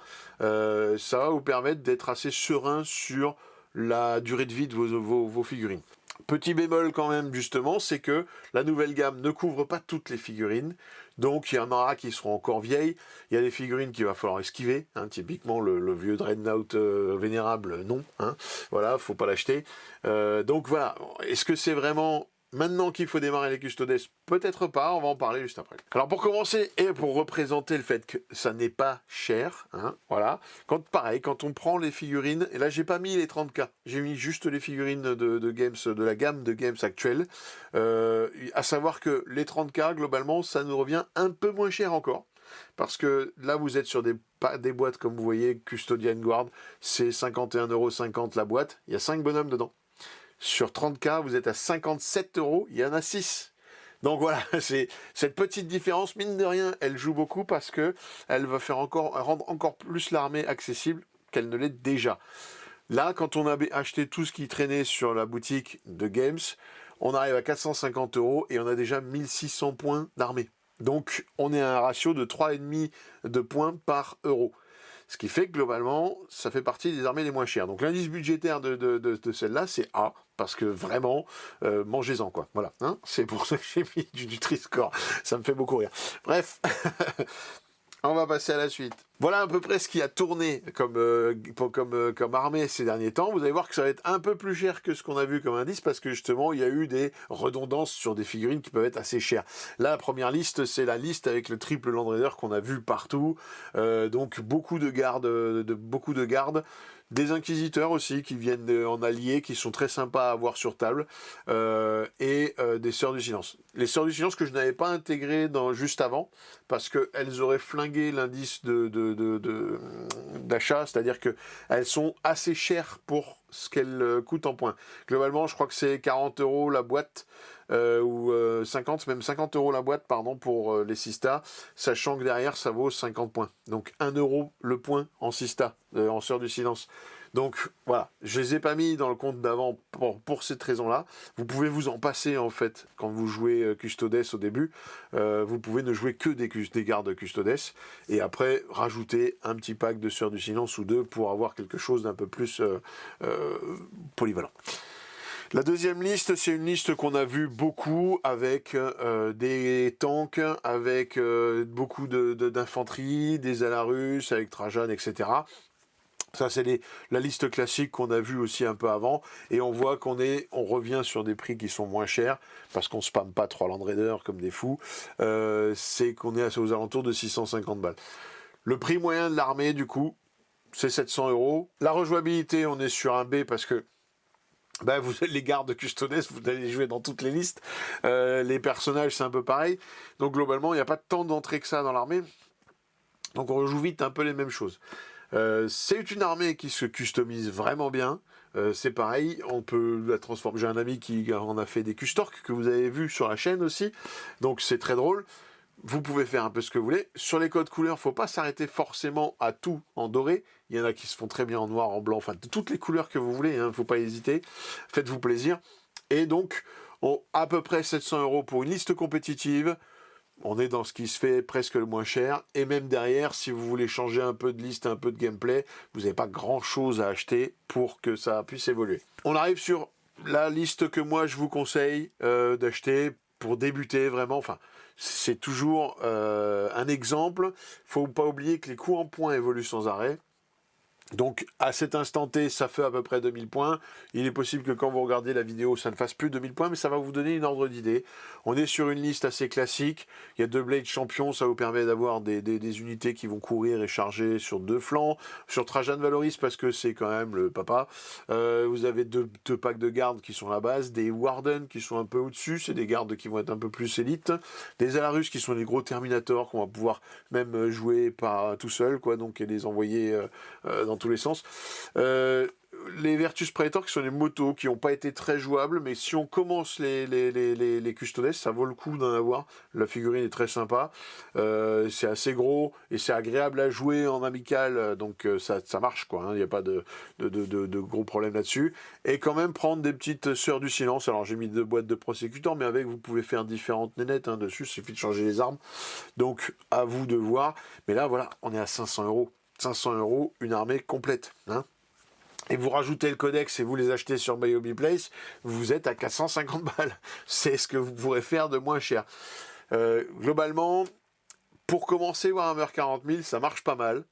ça va vous permettre d'être assez serein sur la durée de vie de vos figurines. Petit bémol quand même justement, c'est que la nouvelle gamme ne couvre pas toutes les figurines, donc il y en aura qui seront encore vieilles, il y a des figurines qu'il va falloir esquiver, hein, typiquement le vieux Dreadnought vénérable, non, hein, voilà, faut pas l'acheter. Donc voilà, est-ce que c'est vraiment... Maintenant qu'il faut démarrer les Custodes, peut-être pas, on va en parler juste après. Alors pour commencer, et pour représenter le fait que ça n'est pas cher, hein, voilà, quand on prend les figurines, et là j'ai pas mis les 30K, j'ai mis juste les figurines de Games, de la gamme de Games actuelle, à savoir que les 30K, globalement, ça nous revient un peu moins cher encore. parce que là vous êtes sur des boîtes comme vous voyez, Custodian Guard, c'est 51,50 € la boîte, il y a 5 bonhommes dedans. Sur 30K, vous êtes à 57 €, il y en a 6. Donc voilà, c'est cette petite différence, mine de rien, elle joue beaucoup parce que elle va rendre encore plus l'armée accessible qu'elle ne l'est déjà. Là, quand on a acheté tout ce qui traînait sur la boutique de Games, on arrive à 450 € et on a déjà 1600 points d'armée. Donc on est à un ratio de 3,5 de points par euro. Ce qui fait que globalement, ça fait partie des armées les moins chères. Donc l'indice budgétaire de celle-là, c'est A, parce que vraiment, mangez-en quoi. Voilà, hein, c'est pour ça que j'ai mis du Nutri-Score. Ça me fait beaucoup rire. Bref, on va passer à la suite. Voilà à peu près ce qui a tourné comme armée ces derniers temps. Vous allez voir que ça va être un peu plus cher que ce qu'on a vu comme indice parce que justement il y a eu des redondances sur des figurines qui peuvent être assez chères. Là, la première liste, c'est la liste avec le triple Land Raider qu'on a vu partout. Donc beaucoup de gardes. Des inquisiteurs aussi qui viennent en alliés, qui sont très sympas à avoir sur table, et des Sœurs du Silence. Les Sœurs du Silence que je n'avais pas intégrées juste avant, parce qu'elles auraient flingué l'indice d'achat, c'est-à-dire qu'elles sont assez chères pour ce qu'elles coûtent en points. Globalement, je crois que c'est 40 € la boîte, ou 50, même 50 € la boîte, pardon, pour les Sista, sachant que derrière, ça vaut 50 points. Donc 1 € le point en Sista, en Sœurs du Silence. Donc voilà, je les ai pas mis dans le compte d'avant pour cette raison-là. Vous pouvez vous en passer en fait quand vous jouez Custodes au début. Vous pouvez ne jouer que des gardes Custodes et après rajouter un petit pack de Sœurs du Silence ou deux pour avoir quelque chose d'un peu plus polyvalent. La deuxième liste, c'est une liste qu'on a vue beaucoup avec des tanks, avec beaucoup d'infanterie, des Alarus, avec Trajan, etc. Ça, c'est la liste classique qu'on a vue aussi un peu avant. Et on voit qu'on revient sur des prix qui sont moins chers, parce qu'on ne spamme pas 3 Land Raiders comme des fous. C'est qu'on est aux alentours de 650 balles. Le prix moyen de l'armée, du coup, c'est 700 €. La rejouabilité, on est sur un B parce que vous êtes les gardes de Custodes, vous allez jouer dans toutes les listes. Les personnages, c'est un peu pareil. Donc globalement, il n'y a pas tant d'entrées que ça dans l'armée. Donc on rejoue vite un peu les mêmes choses. C'est une armée qui se customise vraiment bien. C'est pareil, on peut la transformer. J'ai un ami qui en a fait des Custorks que vous avez vu sur la chaîne aussi. Donc c'est très drôle. Vous pouvez faire un peu ce que vous voulez. Sur les codes couleurs, faut pas s'arrêter forcément à tout en doré. Il y en a qui se font très bien en noir, en blanc, enfin de toutes les couleurs que vous voulez. Faut pas hésiter. Faites-vous plaisir. Et donc, à peu près 700 € pour une liste compétitive. On est dans ce qui se fait presque le moins cher. Et même derrière, si vous voulez changer un peu de liste, un peu de gameplay, vous n'avez pas grand-chose à acheter pour que ça puisse évoluer. On arrive sur la liste que moi je vous conseille d'acheter pour débuter vraiment. Enfin, c'est toujours un exemple. Faut pas oublier que les coûts en points évoluent sans arrêt. Donc à cet instant T, ça fait à peu près 2000 points. Il est possible que quand vous regardez la vidéo, ça ne fasse plus 2000 points, mais ça va vous donner une ordre d'idée. On est sur une liste assez classique. Il y a 2 Blades champions, ça vous permet d'avoir des unités qui vont courir et charger sur 2 flancs. Sur Trajan Valoris, parce que c'est quand même le papa. Vous avez deux packs de gardes qui sont la base, des Warden qui sont un peu au-dessus, c'est des gardes qui vont être un peu plus élites. Des Alarus qui sont les gros Terminators qu'on va pouvoir même jouer par tout seul, quoi, donc et les envoyer dans tous les sens. Les Virtus Praetor qui sont des motos qui n'ont pas été très jouables, mais si on commence les Custodes, ça vaut le coup d'en avoir. La figurine est très sympa, c'est assez gros et c'est agréable à jouer en amical, donc ça marche quoi, il n'y a pas de gros problèmes là-dessus. Et quand même prendre des petites Sœurs du Silence. Alors j'ai mis 2 boîtes de Prosécuteurs, mais avec vous pouvez faire différentes nénettes dessus, il suffit de changer les armes. Donc à vous de voir. Mais là voilà, on est à 500 €. 500 €, une armée complète. Et vous rajoutez le codex et vous les achetez sur Buy Hobby Place, vous êtes à 450 balles. C'est ce que vous pourrez faire de moins cher. Globalement, pour commencer Warhammer 40 000, ça marche pas mal.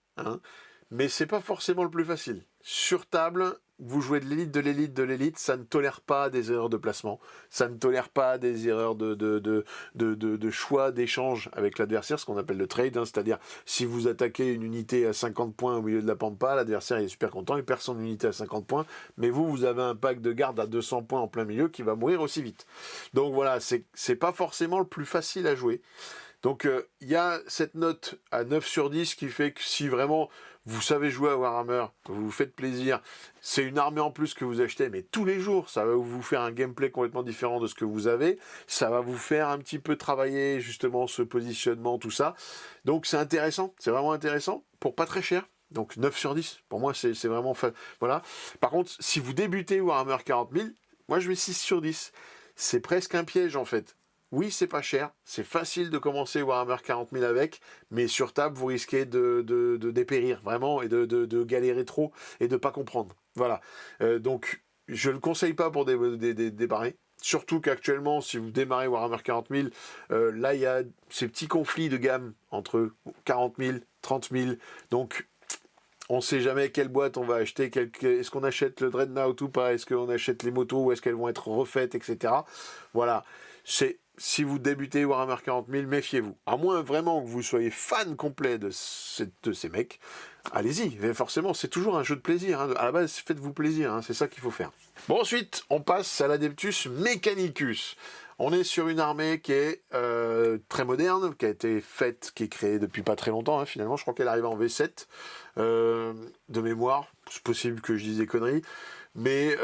Mais c'est pas forcément le plus facile. Sur table, vous jouez de l'élite, ça ne tolère pas des erreurs de placement, ça ne tolère pas des erreurs de choix d'échange avec l'adversaire, ce qu'on appelle le trade, c'est-à-dire si vous attaquez une unité à 50 points au milieu de la pampa, l'adversaire est super content, il perd son unité à 50 points, mais vous avez un pack de garde à 200 points en plein milieu qui va mourir aussi vite. Donc voilà, c'est pas forcément le plus facile à jouer. Donc il y a cette note à 9 sur 10 qui fait que si vraiment vous savez jouer à Warhammer, que vous vous faites plaisir, c'est une armée en plus que vous achetez, mais tous les jours, ça va vous faire un gameplay complètement différent de ce que vous avez, ça va vous faire un petit peu travailler justement ce positionnement, tout ça. Donc c'est intéressant, c'est vraiment intéressant, pour pas très cher. Donc 9 sur 10, pour moi c'est vraiment... Voilà. Par contre, si vous débutez Warhammer 40 000, moi je mets 6 sur 10. C'est presque un piège en fait. Oui, c'est pas cher, c'est facile de commencer Warhammer 40 000 avec, mais sur table, vous risquez de dépérir vraiment et de galérer trop et de pas comprendre. Voilà. Donc, je ne le conseille pas pour démarrer. Surtout qu'actuellement, si vous démarrez Warhammer 40 000, là, il y a ces petits conflits de gamme entre 40 000, 30 000. Donc, on ne sait jamais quelle boîte on va acheter, est-ce qu'on achète le Dreadnought ou pas, est-ce qu'on achète les motos ou est-ce qu'elles vont être refaites, etc. Voilà. Si vous débutez Warhammer 40 000, méfiez-vous. À moins vraiment que vous soyez fan complet de ces mecs, allez-y. Mais forcément, c'est toujours un jeu de plaisir. Hein. À la base, faites-vous plaisir. Hein. C'est ça qu'il faut faire. Bon, ensuite, on passe à l'Adeptus Mechanicus. On est sur une armée qui est très moderne, qui a été faite, qui est créée depuis pas très longtemps. Hein, finalement, je crois qu'elle arrive en V7 de mémoire. C'est possible que je dise des conneries. Mais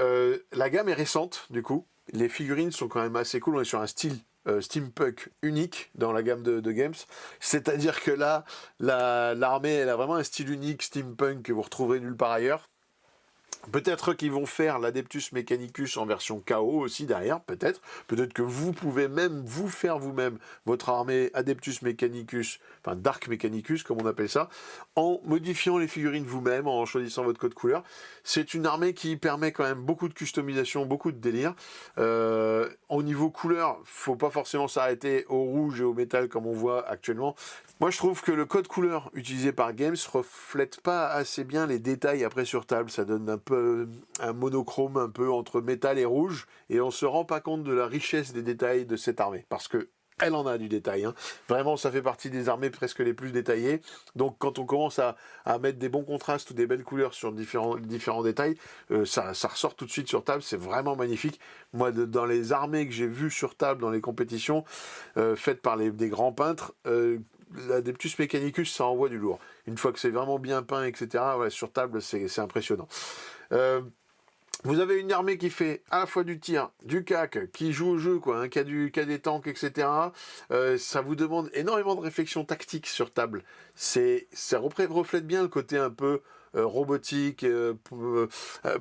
la gamme est récente, du coup. Les figurines sont quand même assez cool. On est sur un style steampunk unique dans la gamme de Games. C'est-à-dire que là, l'armée, elle a vraiment un style unique steampunk que vous retrouverez nulle part ailleurs. Peut-être qu'ils vont faire l'Adeptus Mechanicus en version KO aussi derrière, peut-être. Peut-être que vous pouvez même vous faire vous-même votre armée Adeptus Mechanicus, enfin Dark Mechanicus comme on appelle ça, en modifiant les figurines vous-même, en choisissant votre code couleur. C'est une armée qui permet quand même beaucoup de customisation, beaucoup de délire. Au niveau couleur, faut pas forcément s'arrêter au rouge et au métal comme on voit actuellement. Moi je trouve que le code couleur utilisé par Games reflète pas assez bien les détails après sur table. Ça donne un peu un monochrome un peu entre métal et rouge et on se rend pas compte de la richesse des détails de cette armée parce que elle en a du détail. Hein. Vraiment, ça fait partie des armées presque les plus détaillées. Donc, quand on commence à mettre des bons contrastes ou des belles couleurs sur différents détails, ça ressort tout de suite sur table. C'est vraiment magnifique. Moi, dans les armées que j'ai vues sur table dans les compétitions faites par des grands peintres, l'Adeptus Mechanicus, ça envoie du lourd. Une fois que c'est vraiment bien peint, etc., ouais, sur table, c'est impressionnant. Vous avez une armée qui fait à la fois du tir, du CAC, qui joue au jeu, quoi, hein, qui a des tanks, etc. Ça vous demande énormément de réflexion tactique sur table. Ça reflète bien le côté un peu robotique,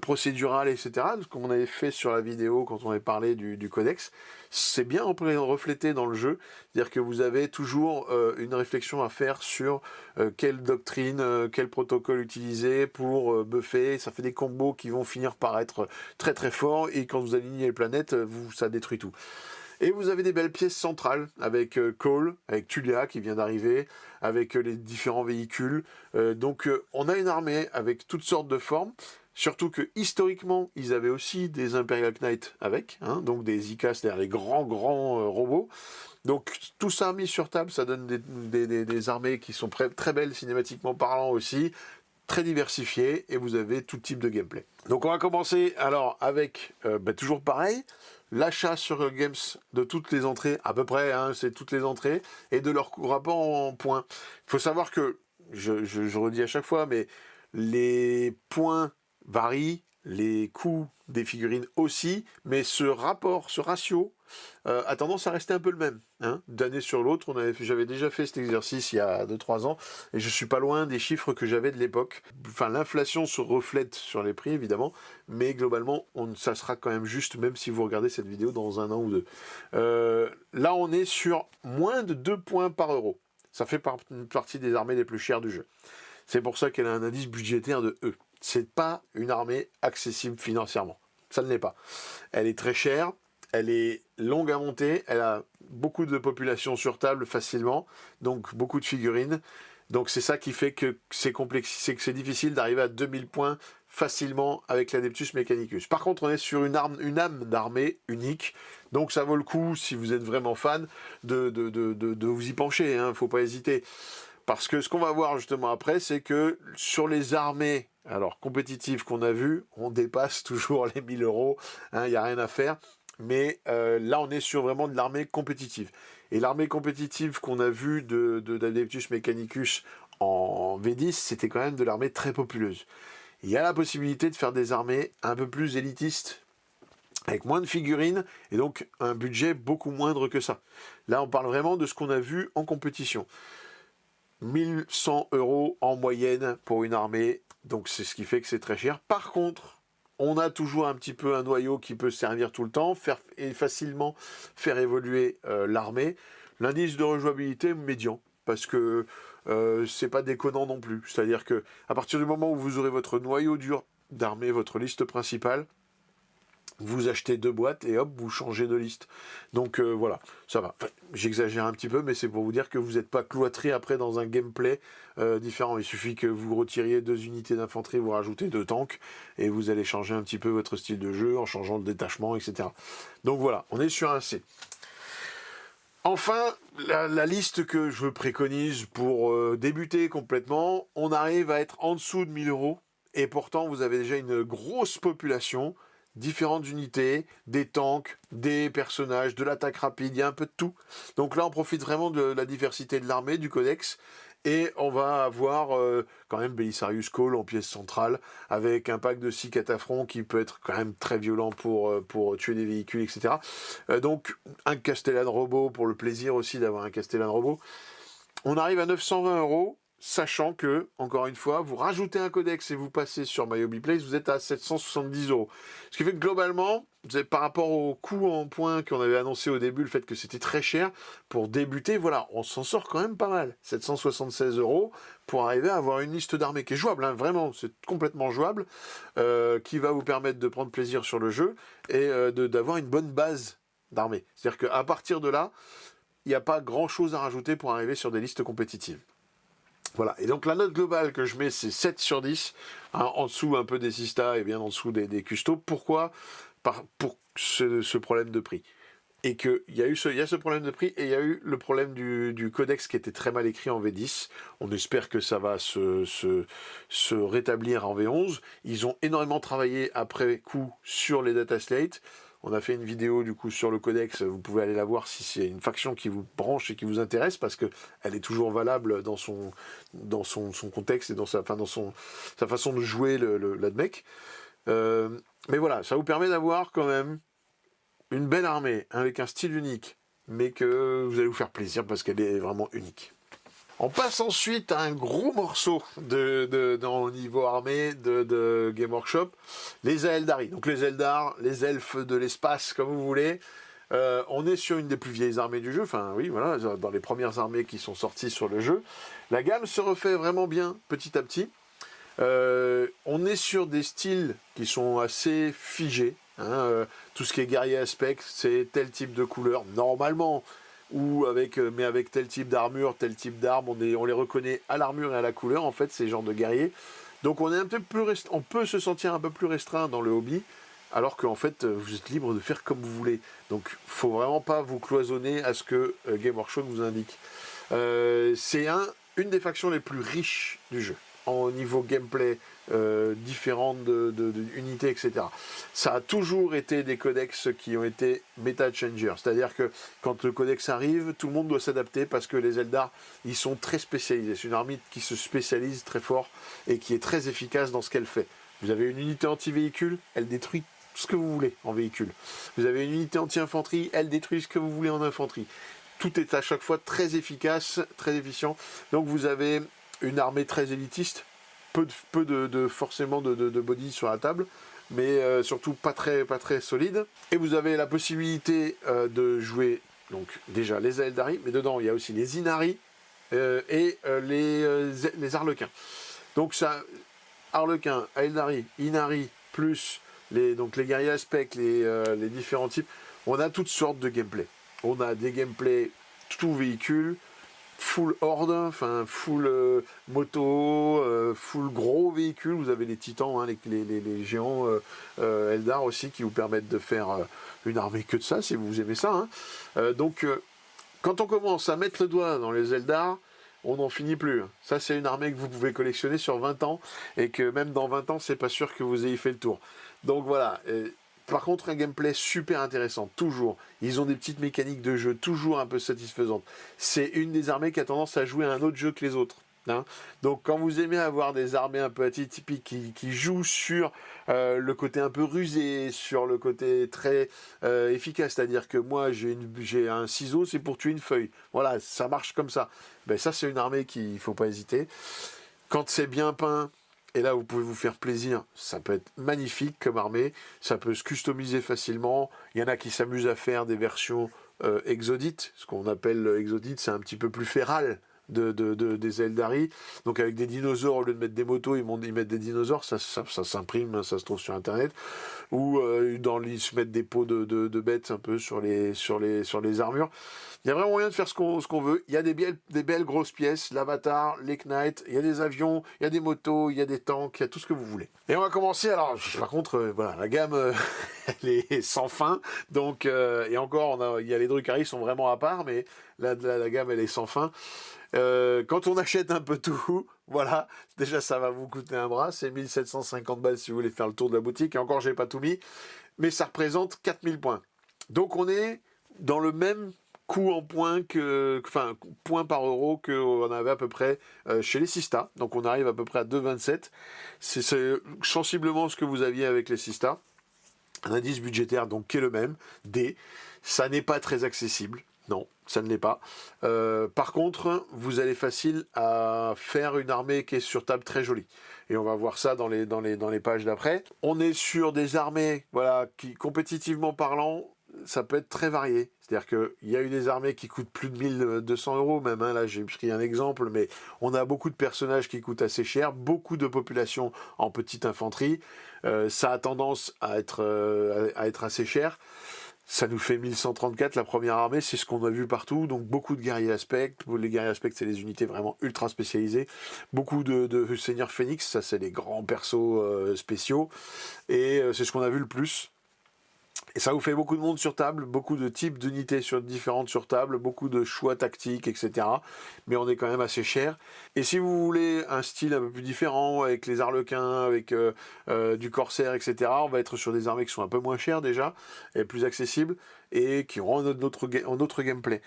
procédural, etc. Ce qu'on avait fait sur la vidéo quand on avait parlé du codex. C'est bien reflété dans le jeu. C'est-à-dire que vous avez toujours une réflexion à faire sur quelle doctrine, quel protocole utiliser pour buffer. Ça fait des combos qui vont finir par être très très forts et quand vous alignez les planètes, ça détruit tout. Et vous avez des belles pièces centrales avec Cole, avec Tulia qui vient d'arriver, avec les différents véhicules. Donc on a une armée avec toutes sortes de formes. Surtout que historiquement, ils avaient aussi des Imperial Knights avec, hein, donc des ICA, c'est-à-dire les grands robots. Donc tout ça mis sur table, ça donne des armées qui sont très belles cinématiquement parlant aussi, très diversifiées, et vous avez tout type de gameplay. Donc on va commencer alors avec, toujours pareil, l'achat sur Games de toutes les entrées, à peu près, hein, c'est toutes les entrées, et de leur rapport en points. Il faut savoir que, je redis à chaque fois, mais les points varient, les coûts des figurines aussi, mais ce ratio a tendance à rester un peu le même. Hein. D'année sur l'autre, j'avais déjà fait cet exercice il y a 2-3 ans, et je suis pas loin des chiffres que j'avais de l'époque. Enfin, l'inflation se reflète sur les prix, évidemment, mais globalement, ça sera quand même juste, même si vous regardez cette vidéo dans 1 an ou 2. Là, on est sur moins de 2 points par euro. Ça fait partie des armées les plus chères du jeu. C'est pour ça qu'elle a un indice budgétaire de E. C'est pas une armée accessible financièrement. Ça ne l'est pas. Elle est très chère, elle est longue à monter, elle a beaucoup de population sur table facilement, donc beaucoup de figurines. Donc c'est ça qui fait que c'est complexe, c'est que c'est difficile d'arriver à 2000 points facilement avec l'Adeptus Mechanicus. Par contre, on est sur une âme d'armée unique, donc ça vaut le coup, si vous êtes vraiment fan, de vous y pencher, hein, faut pas hésiter. Parce que ce qu'on va voir justement après, c'est que sur les armées compétitives qu'on a vues, on dépasse toujours les 1000 euros, il n'y a rien à faire. mais là on est sur vraiment de l'armée compétitive. Et l'armée compétitive qu'on a vue d'Adeptus Mechanicus en V10, c'était quand même de l'armée très populeuse. Il y a la possibilité de faire des armées un peu plus élitistes, avec moins de figurines, et donc un budget beaucoup moindre que ça. Là on parle vraiment de ce qu'on a vu en compétition. 1100 € en moyenne pour une armée, donc c'est ce qui fait que c'est très cher. Par contre, on a toujours un petit peu un noyau qui peut servir tout le temps, et facilement faire évoluer l'armée. L'indice de rejouabilité médian, parce que c'est pas déconnant non plus. C'est-à-dire que à partir du moment où vous aurez votre noyau dur d'armée, votre liste principale, vous achetez 2 boîtes et hop, vous changez de liste. Donc voilà, ça va. Enfin, j'exagère un petit peu, mais c'est pour vous dire que vous n'êtes pas cloîtré après dans un gameplay différent. Il suffit que vous retiriez 2 unités d'infanterie, vous rajoutez 2 tanks, et vous allez changer un petit peu votre style de jeu en changeant de détachement, etc. Donc voilà, on est sur un C. Enfin, la liste que je préconise pour débuter complètement, on arrive à être en dessous de 1000 €, et pourtant vous avez déjà une grosse population, différentes unités, des tanks, des personnages, de l'attaque rapide, il y a un peu de tout. Donc là on profite vraiment de la diversité de l'armée, du codex, et on va avoir quand même Belisarius Cawl en pièce centrale, avec un pack de 6 cataphrons qui peut être quand même très violent pour tuer des véhicules, etc. Donc un Castellan robot pour le plaisir aussi d'avoir un Castellan robot. On arrive à 920 €, sachant que, encore une fois, vous rajoutez un codex et vous passez sur My Hobby Place, vous êtes à 770 €. Ce qui fait que globalement, par rapport au coût en points qu'on avait annoncé au début, le fait que c'était très cher, pour débuter, voilà, on s'en sort quand même pas mal. 776 € pour arriver à avoir une liste d'armées qui est jouable, hein, vraiment, c'est complètement jouable, qui va vous permettre de prendre plaisir sur le jeu et d'avoir une bonne base d'armées. C'est-à-dire qu'à partir de là, il n'y a pas grand-chose à rajouter pour arriver sur des listes compétitives. Voilà, et donc la note globale que je mets, c'est 7 sur 10, hein, en dessous un peu des Sista et bien en dessous des Custos. Pourquoi ? Pour ce problème de prix. Et qu'il y a ce problème de prix, et il y a eu le problème du codex qui était très mal écrit en V10. On espère que ça va se rétablir en V11. Ils ont énormément travaillé après coup sur les data slates. On a fait une vidéo du coup sur le codex, vous pouvez aller la voir si c'est une faction qui vous branche et qui vous intéresse, parce qu'elle est toujours valable dans son contexte et dans sa façon de jouer l'admec. Mais voilà, ça vous permet d'avoir quand même une belle armée avec un style unique, mais que vous allez vous faire plaisir parce qu'elle est vraiment unique. On passe ensuite à un gros morceau dans le niveau armée de Game Workshop, les Aeldari. Donc les Eldar, les elfes de l'espace, comme vous voulez. On est sur une des plus vieilles armées du jeu, enfin oui, voilà, dans les premières armées qui sont sorties sur le jeu. La gamme se refait vraiment bien petit à petit. On est sur des styles qui sont assez figés. Hein, tout ce qui est guerrier aspect, c'est tel type de couleur, normalement, mais avec tel type d'armure, tel type d'arme, on les reconnaît à l'armure et à la couleur, en fait, ces genres de guerriers. Donc on est un peu plus on peut se sentir un peu plus restreint dans le hobby, alors qu'en fait, vous êtes libre de faire comme vous voulez. Donc faut vraiment pas vous cloisonner à ce que Game Workshop vous indique. C'est une des factions les plus riches du jeu, au niveau gameplay, différentes d'unités, etc. Ça a toujours été des codex qui ont été meta changer, c'est-à-dire que quand le codex arrive, tout le monde doit s'adapter parce que les Eldar, ils sont très spécialisés. C'est une armée qui se spécialise très fort et qui est très efficace dans ce qu'elle fait. Vous avez une unité anti-véhicule, elle détruit tout ce que vous voulez en véhicule. Vous avez une unité anti-infanterie, elle détruit ce que vous voulez en infanterie. Tout est à chaque fois très efficace, très efficient. Donc vous avez une armée très élitiste, peu de forcément de body sur la table, mais surtout pas très solide. Et vous avez la possibilité de jouer donc déjà les Aeldari, mais dedans il y a aussi les Inari et les Arlequins. Donc ça, Arlequin, Aeldari, Inari, plus les guerriers aspect, les différents types, on a toutes sortes de gameplay. On a des gameplays tout véhicule, full horde, enfin full moto, full gros véhicule. Vous avez les titans, hein, les géants Eldar aussi qui vous permettent de faire une armée que de ça, si vous aimez ça. Hein. Donc quand on commence à mettre le doigt dans les Eldar, on n'en finit plus. Ça, c'est une armée que vous pouvez collectionner sur 20 ans et que même dans 20 ans, c'est pas sûr que vous ayez fait le tour. Donc voilà. Par contre, un gameplay super intéressant, toujours. Ils ont des petites mécaniques de jeu toujours un peu satisfaisantes. C'est une des armées qui a tendance à jouer à un autre jeu que les autres. Hein. Donc quand vous aimez avoir des armées un peu atypiques qui jouent sur le côté un peu rusé, sur le côté très efficace, c'est-à-dire que moi j'ai un ciseau, c'est pour tuer une feuille. Voilà, ça marche comme ça. Ben, ça c'est une armée qu'il ne faut pas hésiter. Quand c'est bien peint, et là, vous pouvez vous faire plaisir. Ça peut être magnifique comme armée. Ça peut se customiser facilement. Il y en a qui s'amusent à faire des versions exodites. Ce qu'on appelle exodite, c'est un petit peu plus féral des Eldari. Donc avec des dinosaures, au lieu de mettre des motos, ils mettent des dinosaures. Ça s'imprime, ça se trouve sur Internet. Ou ils se mettent des peaux de bêtes un peu sur les armures. Il y a vraiment moyen de faire ce qu'on veut. Il y a des belles grosses pièces, l'avatar, les knights, il y a des avions, il y a des motos, il y a des tanks, il y a tout ce que vous voulez. Et on va commencer. Alors, par contre, voilà, la gamme, elle est sans fin. Donc, et encore, il y a les Drukhari qui sont vraiment à part, mais la gamme, elle est sans fin. Quand on achète un peu tout, voilà, déjà ça va vous coûter un bras, c'est 1750 balles si vous voulez faire le tour de la boutique, et encore j'ai pas tout mis, mais ça représente 4000 points. Donc on est dans le même coût en points points par euro qu'on avait à peu près chez les Sista, donc on arrive à peu près à 2,27, c'est sensiblement ce que vous aviez avec les Sista, un indice budgétaire donc qui est le même, D, ça n'est pas très accessible. Non, ça ne l'est pas. Par contre, vous allez facile à faire une armée qui est sur table très jolie. Et on va voir ça dans les pages d'après. On est sur des armées, voilà, qui, compétitivement parlant, ça peut être très varié. C'est-à-dire qu'il y a eu des armées qui coûtent plus de 1200 euros même. Hein. Là, j'ai pris un exemple, mais on a beaucoup de personnages qui coûtent assez cher, beaucoup de populations en petite infanterie. Ça a tendance à être assez cher. Ça nous fait 1134, la première armée, c'est ce qu'on a vu partout, donc beaucoup de guerriers aspect. Les guerriers aspect, c'est des unités vraiment ultra spécialisées. Beaucoup de seigneurs phénix, ça c'est les grands persos spéciaux. Et c'est ce qu'on a vu le plus. Et ça vous fait beaucoup de monde sur table, beaucoup de types d'unités différentes sur table, beaucoup de choix tactiques, etc. Mais on est quand même assez cher. Et si vous voulez un style un peu plus différent, avec les arlequins, avec du corsaire, etc., on va être sur des armées qui sont un peu moins chères déjà, et plus accessibles, et qui auront un autre gameplay.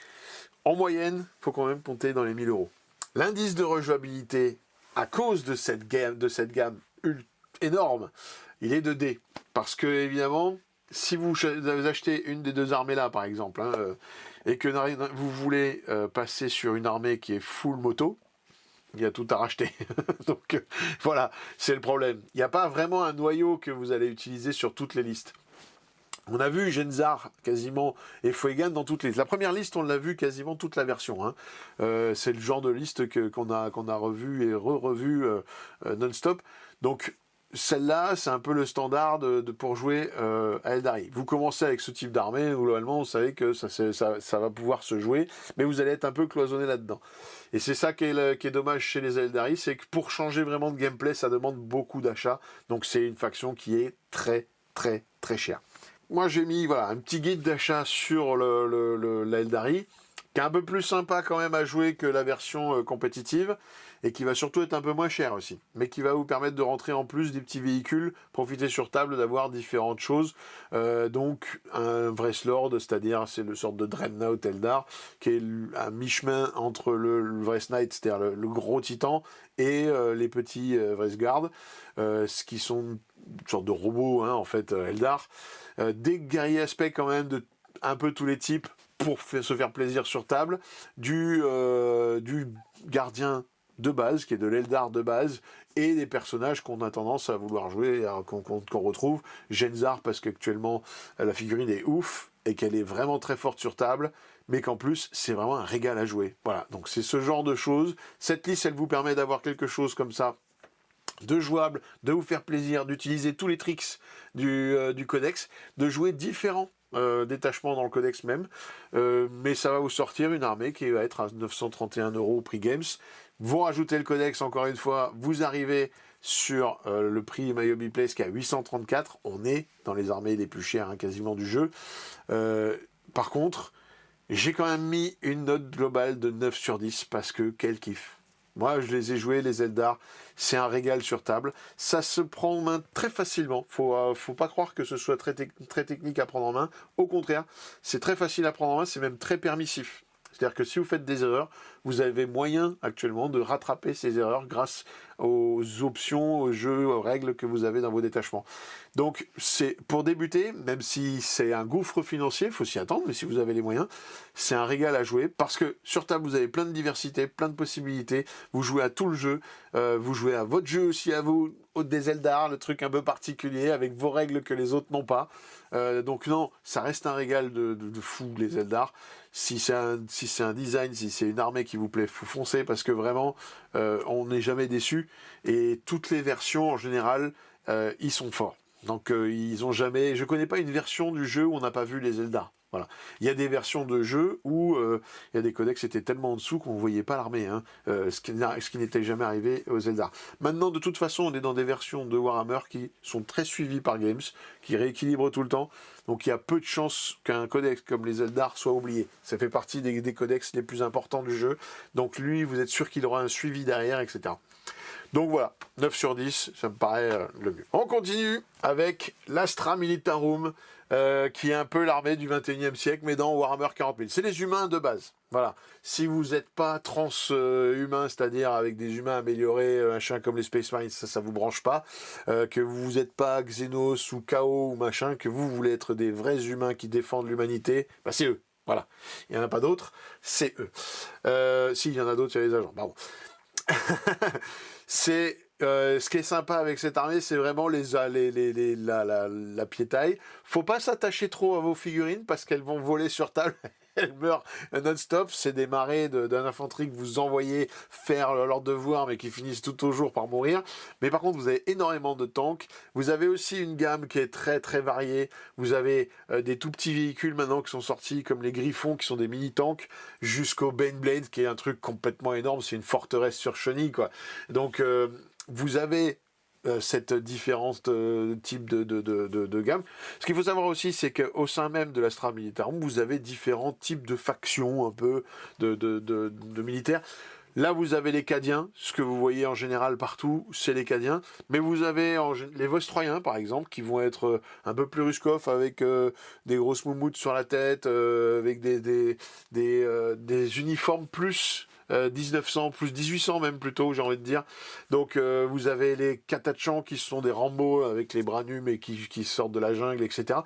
En moyenne, il faut quand même compter dans les 1000 euros. L'indice de rejouabilité, à cause de cette gamme énorme, il est de D. Parce que, évidemment, si vous achetez une des deux armées là, par exemple, hein, et que vous voulez passer sur une armée qui est full moto, il y a tout à racheter. Donc voilà, c'est le problème. Il n'y a pas vraiment un noyau que vous allez utiliser sur toutes les listes. On a vu Genzar quasiment et Fuegan dans toutes les listes. La première liste, on l'a vu quasiment toute la version. Hein. C'est le genre de liste qu'on a revu et revu non-stop. Donc celle-là, c'est un peu le standard pour jouer à Eldari. Vous commencez avec ce type d'armée, globalement, vous savez que ça va pouvoir se jouer, mais vous allez être un peu cloisonné là-dedans. Et c'est ça qui est dommage chez les Eldari, c'est que pour changer vraiment de gameplay, ça demande beaucoup d'achats. Donc c'est une faction qui est très, très, très chère. Moi, j'ai mis un petit guide d'achat sur l'Eldari, qui est un peu plus sympa quand même à jouer que la version compétitive, et qui va surtout être un peu moins cher aussi, mais qui va vous permettre de rentrer en plus des petits véhicules, profiter sur table d'avoir différentes choses. Donc un vrai Slord, c'est-à-dire c'est le sort de Dreadnought Eldar, qui est un mi-chemin entre le vrai Knight, c'est-à-dire le gros titan, et les petits Vresguard, ce qui sont une sorte de robots en fait Eldar. Des guerriers aspect quand même de un peu tous les types pour se faire plaisir sur table, du gardien de base, qui est de l'Eldar de base, et des personnages qu'on a tendance à vouloir jouer, qu'on retrouve. Genzar, parce qu'actuellement, la figurine est ouf, et qu'elle est vraiment très forte sur table, mais qu'en plus, c'est vraiment un régal à jouer. Voilà, donc c'est ce genre de choses. Cette liste, elle vous permet d'avoir quelque chose comme ça, de jouable, de vous faire plaisir, d'utiliser tous les tricks du codex, de jouer différents détachements dans le codex même, mais ça va vous sortir une armée qui va être à 931 € au prix Games. Vous rajoutez le codex, encore une fois, vous arrivez sur le prix Mayobi Place qui est à 834, on est dans les armées les plus chères quasiment du jeu. Par contre, j'ai quand même mis une note globale de 9 sur 10 parce que quel kiff. Moi, je les ai joués, les Eldar. C'est un régal sur table. Ça se prend en main très facilement. Faut pas croire que ce soit très technique à prendre en main. Au contraire, c'est très facile à prendre en main. C'est même très permissif. C'est-à-dire que si vous faites des erreurs, vous avez moyen actuellement de rattraper ces erreurs grâce aux options, aux jeux, aux règles que vous avez dans vos détachements. Donc, c'est pour débuter, même si c'est un gouffre financier, il faut s'y attendre, mais si vous avez les moyens, c'est un régal à jouer parce que sur table, vous avez plein de diversité, plein de possibilités. Vous jouez à tout le jeu, vous jouez à votre jeu aussi à vous, des Eldar, le truc un peu particulier avec vos règles que les autres n'ont pas. Donc non, ça reste un régal de fou les Eldar. Si c'est un design, si c'est une armée qui vous plaît, faut foncer parce que vraiment, on n'est jamais déçu. Et toutes les versions en général, ils sont forts. Donc ils ont jamais. Je connais pas une version du jeu où on n'a pas vu les Eldar. Voilà. Il y a des versions de jeu où il y a des codex qui étaient tellement en dessous qu'on ne voyait pas l'armée, hein, ce qui n'était jamais arrivé aux Eldar. Maintenant, de toute façon, on est dans des versions de Warhammer qui sont très suivies par Games, qui rééquilibrent tout le temps. Donc il y a peu de chances qu'un codex comme les Eldar soit oublié. Ça fait partie des codex les plus importants du jeu. Donc lui, vous êtes sûr qu'il aura un suivi derrière, etc. Donc voilà, 9 sur 10, ça me paraît le mieux. On continue avec l'Astra Militarum, qui est un peu l'armée du 21e siècle, mais dans Warhammer 40 000. C'est les humains de base. Voilà. Si vous n'êtes pas trans-humain, c'est-à-dire avec des humains améliorés, machin, comme les Space Marines, ça vous branche pas, que vous n'êtes pas Xenos ou Chaos ou machin, que vous voulez être des vrais humains qui défendent l'humanité, bah c'est eux. Voilà. Il n'y en a pas d'autres, c'est eux. Si, il y en a d'autres, il y a les agents. Pardon. C'est ce qui est sympa avec cette armée, c'est vraiment la piétaille. Faut pas s'attacher trop à vos figurines parce qu'elles vont voler sur table. Elles meurent non-stop. C'est des marées d'infanterie que vous envoyez faire leur devoir, mais qui finissent tout au jour par mourir. Mais par contre, vous avez énormément de tanks. Vous avez aussi une gamme qui est très très variée. Vous avez des tout petits véhicules maintenant qui sont sortis, comme les Griffons, qui sont des mini-tanks, jusqu'au Baneblade, qui est un truc complètement énorme. C'est une forteresse sur chenille, quoi. Donc, vous avez cette différents types de gamme. Ce qu'il faut savoir aussi, c'est qu'au sein même de l'Astra Militarum, vous avez différents types de factions un peu de militaires. Là, vous avez les Cadiens, ce que vous voyez en général partout, c'est les Cadiens. Mais vous avez les Vostroyens, par exemple, qui vont être un peu plus ruscoff, avec des grosses moumoutes sur la tête, avec des uniformes plus 1900, plus 1800 même plutôt, j'ai envie de dire. Donc vous avez les Katachans qui sont des Rambo avec les bras nus mais qui sortent de la jungle, etc.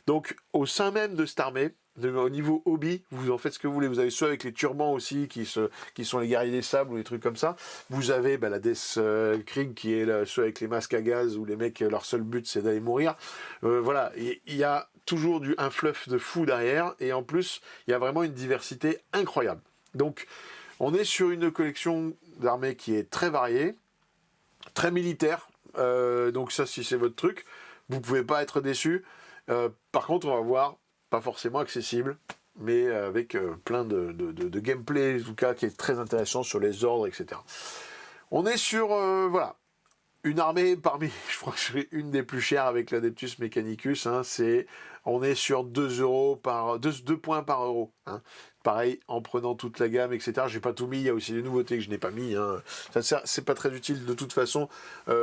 Donc au sein même de cette armée, au niveau hobby, vous en faites ce que vous voulez. Vous avez ceux avec les turbans aussi, qui sont les guerriers des sables ou des trucs comme ça. Vous avez la Death Krieg, qui est ceux avec les masques à gaz, où les mecs, leur seul but, c'est d'aller mourir. Voilà, il y a toujours un fluff de fou derrière, et en plus, il y a vraiment une diversité incroyable. Donc, on est sur une collection d'armées qui est très variée, très militaire. Donc ça, si c'est votre truc, vous ne pouvez pas être déçu. Par contre, on va voir, pas forcément accessible, mais avec plein de gameplay, en tout cas, qui est très intéressant sur les ordres, etc. On est sur, voilà, une armée parmi, je crois que c'est une des plus chères avec l'Adeptus Mechanicus, hein, on est sur 2 points par euro. Hein. Pareil, en prenant toute la gamme, etc. J'ai pas tout mis, il y a aussi des nouveautés que je n'ai pas mis. Hein. C'est pas très utile de toute façon.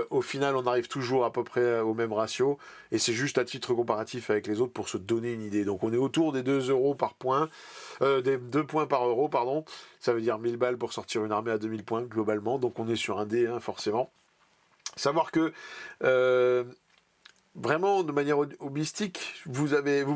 Au final, on arrive toujours à peu près au même ratio. Et c'est juste à titre comparatif avec les autres pour se donner une idée. Donc on est autour des 2 euros par point. Des 2 points par euro, pardon. Ça veut dire 1000 balles pour sortir une armée à 2000 points globalement. Donc on est sur un D1 forcément. Savoir que vraiment de manière hobbystique, vous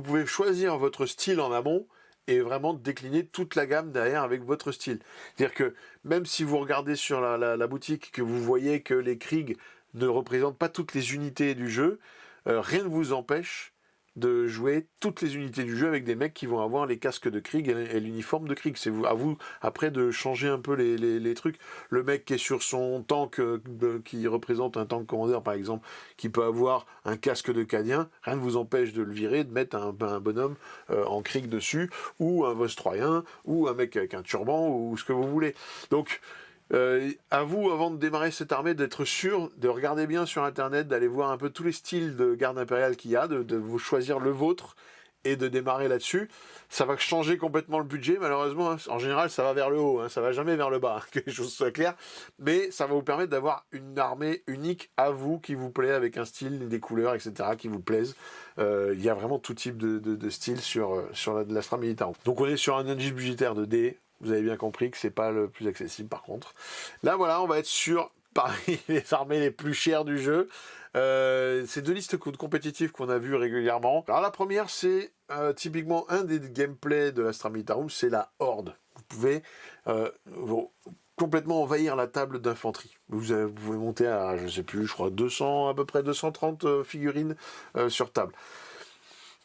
pouvez choisir votre style en amont et vraiment décliner toute la gamme derrière avec votre style. C'est-à-dire que même si vous regardez sur la boutique que vous voyez que les Krieg ne représentent pas toutes les unités du jeu, rien ne vous empêche de jouer toutes les unités du jeu avec des mecs qui vont avoir les casques de Krieg et l'uniforme de Krieg. C'est à vous après de changer un peu les trucs. Le mec qui est sur son tank, qui représente un tank commander par exemple, qui peut avoir un casque de Cadien, rien ne vous empêche de le virer, de mettre un bonhomme en Krieg dessus, ou un Vostroyen, ou un mec avec un turban, ou ce que vous voulez. Donc, à vous, avant de démarrer cette armée, d'être sûr, de regarder bien sur internet, d'aller voir un peu tous les styles de garde impériale qu'il y a, de vous choisir le vôtre et de démarrer là-dessus. Ça va changer complètement le budget, malheureusement. Hein. En général, ça va vers le haut, hein. Ça va jamais vers le bas, que les choses soient claires. Mais ça va vous permettre d'avoir une armée unique à vous, qui vous plaît, avec un style, des couleurs, etc., qui vous plaisent. Il y a vraiment tout type de style sur l'Astra Militarum. Donc on est sur un budget budgétaire de D. Vous avez bien compris que c'est pas le plus accessible par contre. Là voilà, on va être sur parmi les armées les plus chères du jeu. C'est deux listes compétitives qu'on a vues régulièrement. Alors la première, c'est typiquement un des gameplays de l'Astra Militarum, c'est la Horde. Vous pouvez complètement envahir la table d'infanterie. Vous pouvez monter à, je sais plus, je crois 200, à peu près 230 figurines sur table.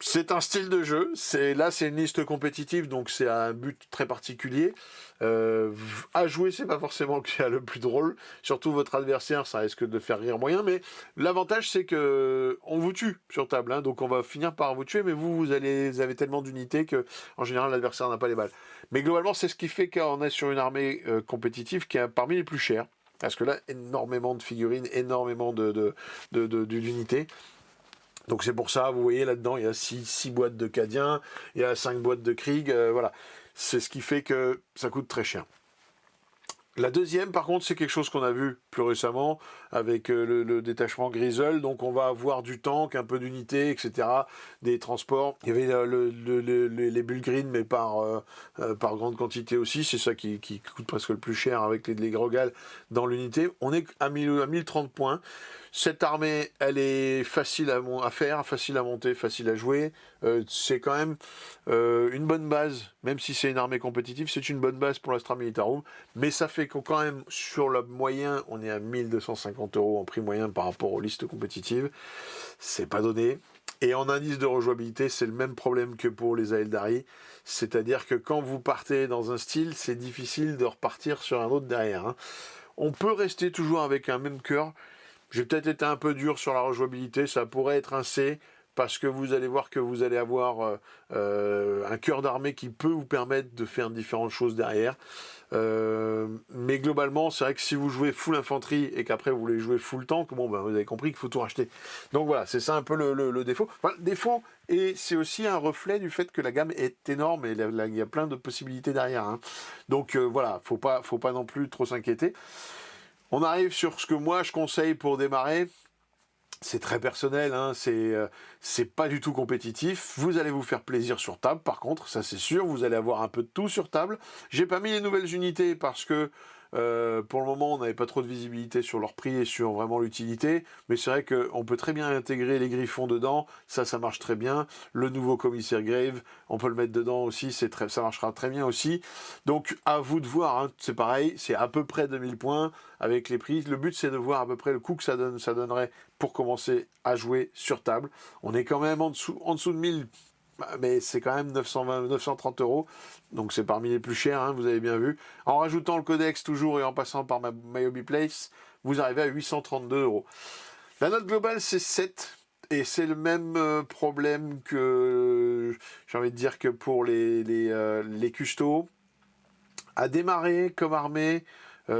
C'est un style de jeu, là c'est une liste compétitive, donc c'est un but très particulier. À jouer, c'est pas forcément qu'il y a le plus drôle, surtout votre adversaire, ça risque de faire rire moyen, mais l'avantage c'est que on vous tue sur table, hein, donc on va finir par vous tuer, mais vous avez tellement d'unités que en général l'adversaire n'a pas les balles. Mais globalement, c'est ce qui fait qu'on est sur une armée compétitive qui est parmi les plus chères, parce que là, énormément de figurines, énormément d'unités. Donc c'est pour ça, vous voyez là-dedans, il y a 6 boîtes de Cadiens, il y a 5 boîtes de Krieg, voilà. C'est ce qui fait que ça coûte très cher. La deuxième, par contre, c'est quelque chose qu'on a vu plus récemment avec le détachement Grizzle. Donc on va avoir du tank, un peu d'unité, etc. Des transports. Il y avait les bulles green, mais par grande quantité aussi. C'est ça qui coûte presque le plus cher avec les Grogals dans l'unité. On est à 1030 points. Cette armée, elle est facile à faire, facile à monter, facile à jouer. C'est quand même une bonne base, même si c'est une armée compétitive, c'est une bonne base pour l'Astra Militarum. Mais ça fait que quand même, sur le moyen, on est à 1250 € en prix moyen par rapport aux listes compétitives. C'est pas donné. Et en indice de rejouabilité, c'est le même problème que pour les Aeldari. C'est-à-dire que quand vous partez dans un style, c'est difficile de repartir sur un autre derrière. Hein. On peut rester toujours avec un même cœur. J'ai peut-être été un peu dur sur la rejouabilité, ça pourrait être un C, parce que vous allez voir que vous allez avoir un cœur d'armée qui peut vous permettre de faire différentes choses derrière. Mais globalement, c'est vrai que si vous jouez full infanterie et qu'après vous voulez jouer full tank, bon, ben, vous avez compris qu'il faut tout racheter. Donc voilà, c'est ça un peu le défaut. Enfin, le défaut, et c'est aussi un reflet du fait que la gamme est énorme et il y a plein de possibilités derrière. Hein. Donc voilà, faut pas non plus trop s'inquiéter. On arrive sur ce que moi je conseille pour démarrer. C'est très personnel, hein, c'est pas du tout compétitif. Vous allez vous faire plaisir sur table, par contre, ça c'est sûr. Vous allez avoir un peu de tout sur table. J'ai pas mis les nouvelles unités parce que pour le moment, on n'avait pas trop de visibilité sur leur prix et sur vraiment l'utilité. Mais c'est vrai qu'on peut très bien intégrer les griffons dedans. Ça marche très bien. Le nouveau commissaire Grave, on peut le mettre dedans aussi. Ça marchera très bien aussi. Donc, à vous de voir. Hein. C'est pareil. C'est à peu près 2000 points avec les prix. Le but, c'est de voir à peu près le coût que ça donnerait pour commencer à jouer sur table. On est quand même en dessous de 1000. Mais c'est quand même 930 €, donc c'est parmi les plus chers, hein, vous avez bien vu. En rajoutant le codex toujours et en passant par My Hobby Place, vous arrivez à 832 €. La note globale, c'est 7, et c'est le même problème que, j'ai envie de dire, que pour les custos. À démarrer comme armée,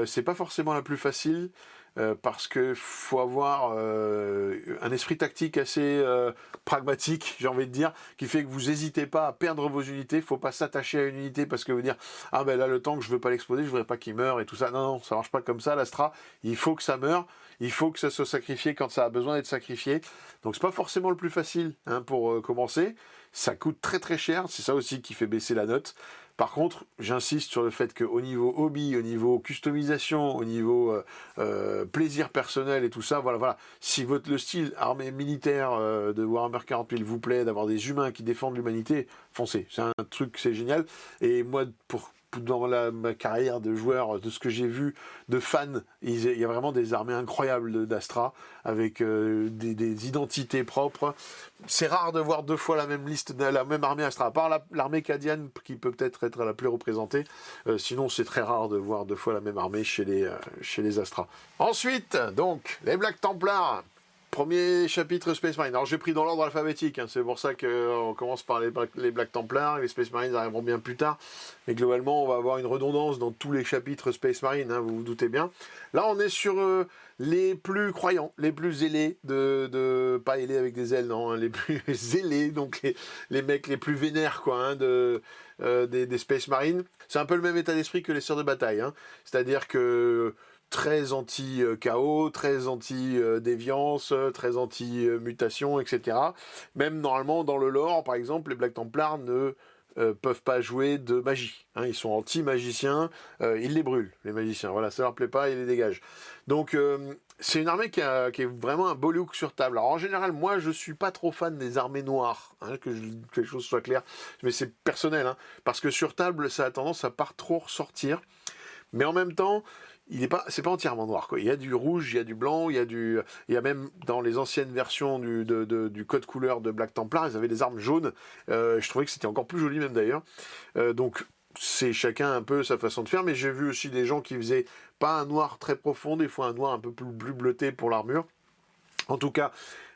c'est pas forcément la plus facile. Parce que faut avoir un esprit tactique assez pragmatique, j'ai envie de dire, qui fait que vous n'hésitez pas à perdre vos unités. Faut pas s'attacher à une unité parce que vous dire ah ben là le tank je veux pas l'exploser, je voudrais pas qu'il meure et tout ça. Non, ça marche pas comme ça. L'Astra, il faut que ça meure, il faut que ça soit sacrifié quand ça a besoin d'être sacrifié. Donc c'est pas forcément le plus facile hein, pour commencer. Ça coûte très très cher, c'est ça aussi qui fait baisser la note. Par contre, j'insiste sur le fait qu'au niveau hobby, au niveau customisation, au niveau plaisir personnel et tout ça, voilà. Si le style armée militaire de Warhammer 40 000 vous plaît, d'avoir des humains qui défendent l'humanité, foncez. C'est un truc, c'est génial. Et moi, dans ma carrière de joueur, de ce que j'ai vu de fans, il y a vraiment des armées incroyables d'Astra avec des identités propres. C'est rare de voir 2 fois la même liste, la même armée Astra, à part l'armée Cadienne qui peut peut-être être la plus représentée. Sinon, c'est très rare de voir 2 fois la même armée chez les Astra. Ensuite, donc, les Black Templars. Premier chapitre Space Marine. Alors j'ai pris dans l'ordre alphabétique, hein, c'est pour ça qu'on commence par les Black Templars, les Space Marines arriveront bien plus tard, mais globalement on va avoir une redondance dans tous les chapitres Space Marine, hein, vous vous doutez bien. Là on est sur les plus croyants, les plus zélés, pas ailés avec des ailes, non, hein, les plus zélés, donc les mecs les plus vénères, quoi, hein, des Space Marines. C'est un peu le même état d'esprit que les sœurs de bataille, hein, c'est-à-dire que très anti-chaos, très anti-déviance, très anti-mutation, etc. Même normalement dans le lore, par exemple, les Black Templars ne peuvent pas jouer de magie. Hein, ils sont anti-magiciens, ils les brûlent, les magiciens. Voilà, ça leur plaît pas, ils les dégagent. Donc c'est une armée qui est vraiment un beau look sur table. Alors en général, moi je suis pas trop fan des armées noires, hein, que les choses soient claires, mais c'est personnel, hein, parce que sur table ça a tendance à pas trop ressortir. Mais en même temps, c'est pas entièrement noir, quoi. Il y a du rouge, il y a du blanc, il y a même dans les anciennes versions du code couleur de Black Templar, ils avaient des armes jaunes. Je trouvais que c'était encore plus joli même d'ailleurs. Donc c'est chacun un peu sa façon de faire, mais j'ai vu aussi des gens qui faisaient pas un noir très profond, des fois un noir un peu plus bleuté pour l'armure. En tout cas,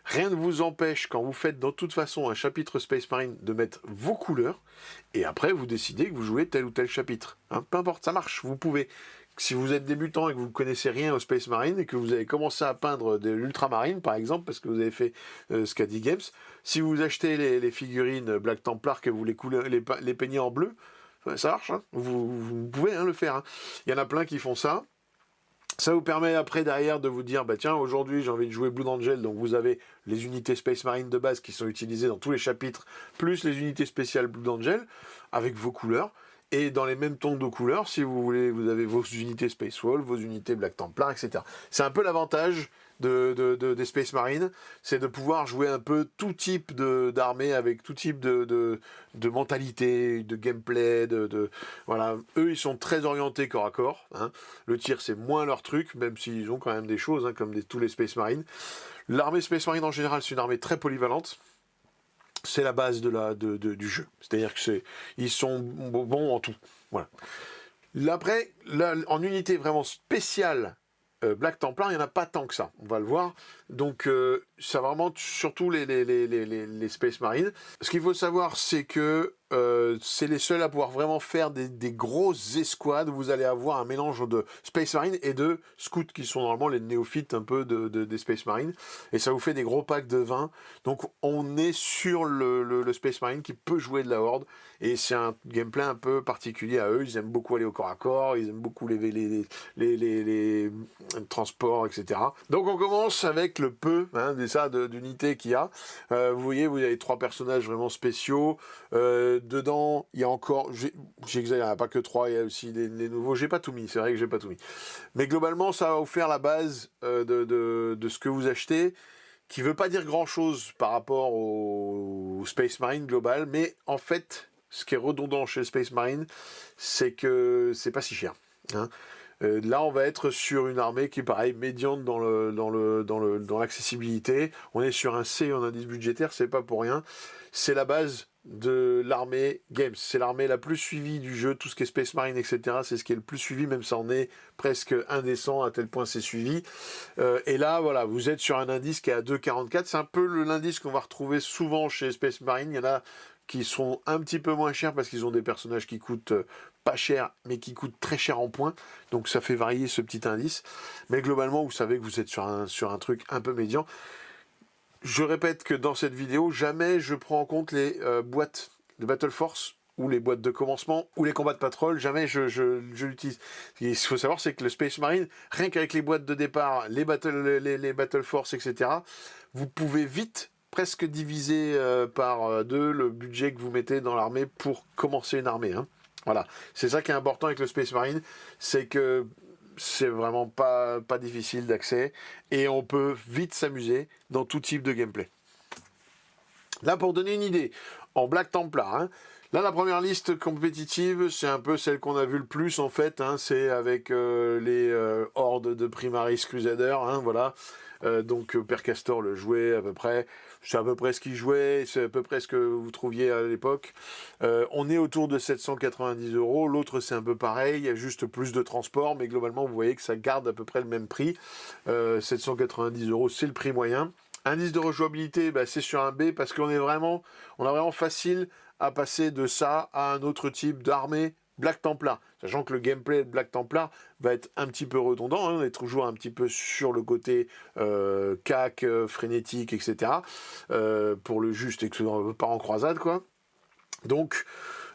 rien ne vous empêche, quand vous faites de toute façon un chapitre Space Marine, de mettre vos couleurs, et après vous décidez que vous jouez tel ou tel chapitre. Hein, peu importe, ça marche, vous pouvez. Si vous êtes débutant et que vous ne connaissez rien au Space Marine, et que vous avez commencé à peindre de l'Ultramarine, par exemple, parce que vous avez fait Scadi Games, si vous achetez les figurines Black Templar, que vous les peignez en bleu, ça marche, hein, vous pouvez, hein, le faire. Hein. Il y en a plein qui font ça. Ça vous permet après derrière de vous dire, bah tiens, aujourd'hui j'ai envie de jouer Blood Angel, donc vous avez les unités Space Marine de base qui sont utilisées dans tous les chapitres, plus les unités spéciales Blood Angel, avec vos couleurs, et dans les mêmes tons de couleurs, si vous voulez, vous avez vos unités Space Wolf, vos unités Black Templar, etc. C'est un peu l'avantage des Space Marines, c'est de pouvoir jouer un peu tout type d'armée, avec tout type de mentalité, de gameplay, voilà. Eux, ils sont très orientés corps à corps, hein. Le tir, c'est moins leur truc, même s'ils ont quand même des choses, hein, comme tous les Space Marines. L'armée Space Marine, en général, c'est une armée très polyvalente. C'est la base du jeu. C'est-à-dire ils sont bons en tout. Voilà. Après, en unité vraiment spéciale, Black Templar, il n'y en a pas tant que ça, on va le voir. Donc, ça vraiment surtout les Space Marines. Ce qu'il faut savoir, c'est que c'est les seuls à pouvoir vraiment faire des grosses escouades. Vous allez avoir un mélange de Space Marine et de Scouts, qui sont normalement les néophytes un peu des Space Marines. Et ça vous fait des gros packs de 20. Donc, on est sur le Space Marine qui peut jouer de la Horde. Et c'est un gameplay un peu particulier à eux. Ils aiment beaucoup aller au corps à corps. Ils aiment beaucoup les transports, etc. Donc, on commence avec le peu, hein, d'unités qu'il y a. Vous voyez, vous avez 3 personnages vraiment spéciaux. Dedans, il y a encore, j'exagère, il n'y a pas que 3, il y a aussi les nouveaux. J'ai pas tout mis, c'est vrai que j'ai pas tout mis. Mais globalement, ça va vous faire la base de ce que vous achetez, qui veut pas dire grand-chose par rapport au Space Marine global, mais en fait, ce qui est redondant chez le Space Marine, c'est que c'est pas si cher. Hein. Là, on va être sur une armée qui est pareil, médiane dans l'accessibilité. On est sur un C en indice budgétaire, c'est pas pour rien. C'est la base de l'armée Games. C'est l'armée la plus suivie du jeu, tout ce qui est Space Marine, etc. C'est ce qui est le plus suivi, même ça en est presque indécent à tel point c'est suivi. Et là, voilà, vous êtes sur un indice qui est à 2,44. C'est un peu l'indice qu'on va retrouver souvent chez Space Marine. Il y en a qui sont un petit peu moins chers parce qu'ils ont des personnages qui coûtent pas cher, mais qui coûtent très cher en points. Donc ça fait varier ce petit indice. Mais globalement, vous savez que vous êtes sur un truc un peu médian. Je répète que dans cette vidéo, jamais je prends en compte les boîtes de Battle Force ou les boîtes de commencement ou les combats de patrol. Jamais je l'utilise. Ce qu'il faut savoir, c'est que le Space Marine, rien qu'avec les boîtes de départ, les Battle Force, etc., vous pouvez vite presque diviser par 2 le budget que vous mettez dans l'armée pour commencer une armée. Hein. Voilà, c'est ça qui est important avec le Space Marine, c'est que c'est vraiment pas difficile d'accès et on peut vite s'amuser dans tout type de gameplay. Là, pour donner une idée, en Black Templar, hein, là la première liste compétitive, c'est un peu celle qu'on a vu le plus en fait, hein, c'est avec les hordes de Primaris Crusader, hein, voilà. Donc Père Castor le jouait à peu près, c'est à peu près ce qu'il jouait, c'est à peu près ce que vous trouviez à l'époque. On est autour de 790 €, l'autre c'est un peu pareil, il y a juste plus de transport, mais globalement vous voyez que ça garde à peu près le même prix. 790 € c'est le prix moyen. Indice de rejouabilité, bah, c'est sur un B parce on a vraiment facile à passer de ça à un autre type d'armée Black Templar. Sachant que le gameplay de Black Templar va être un petit peu redondant, on est toujours un petit peu sur le côté cac, frénétique, etc. Pour le juste et que on part en croisade, quoi. Donc,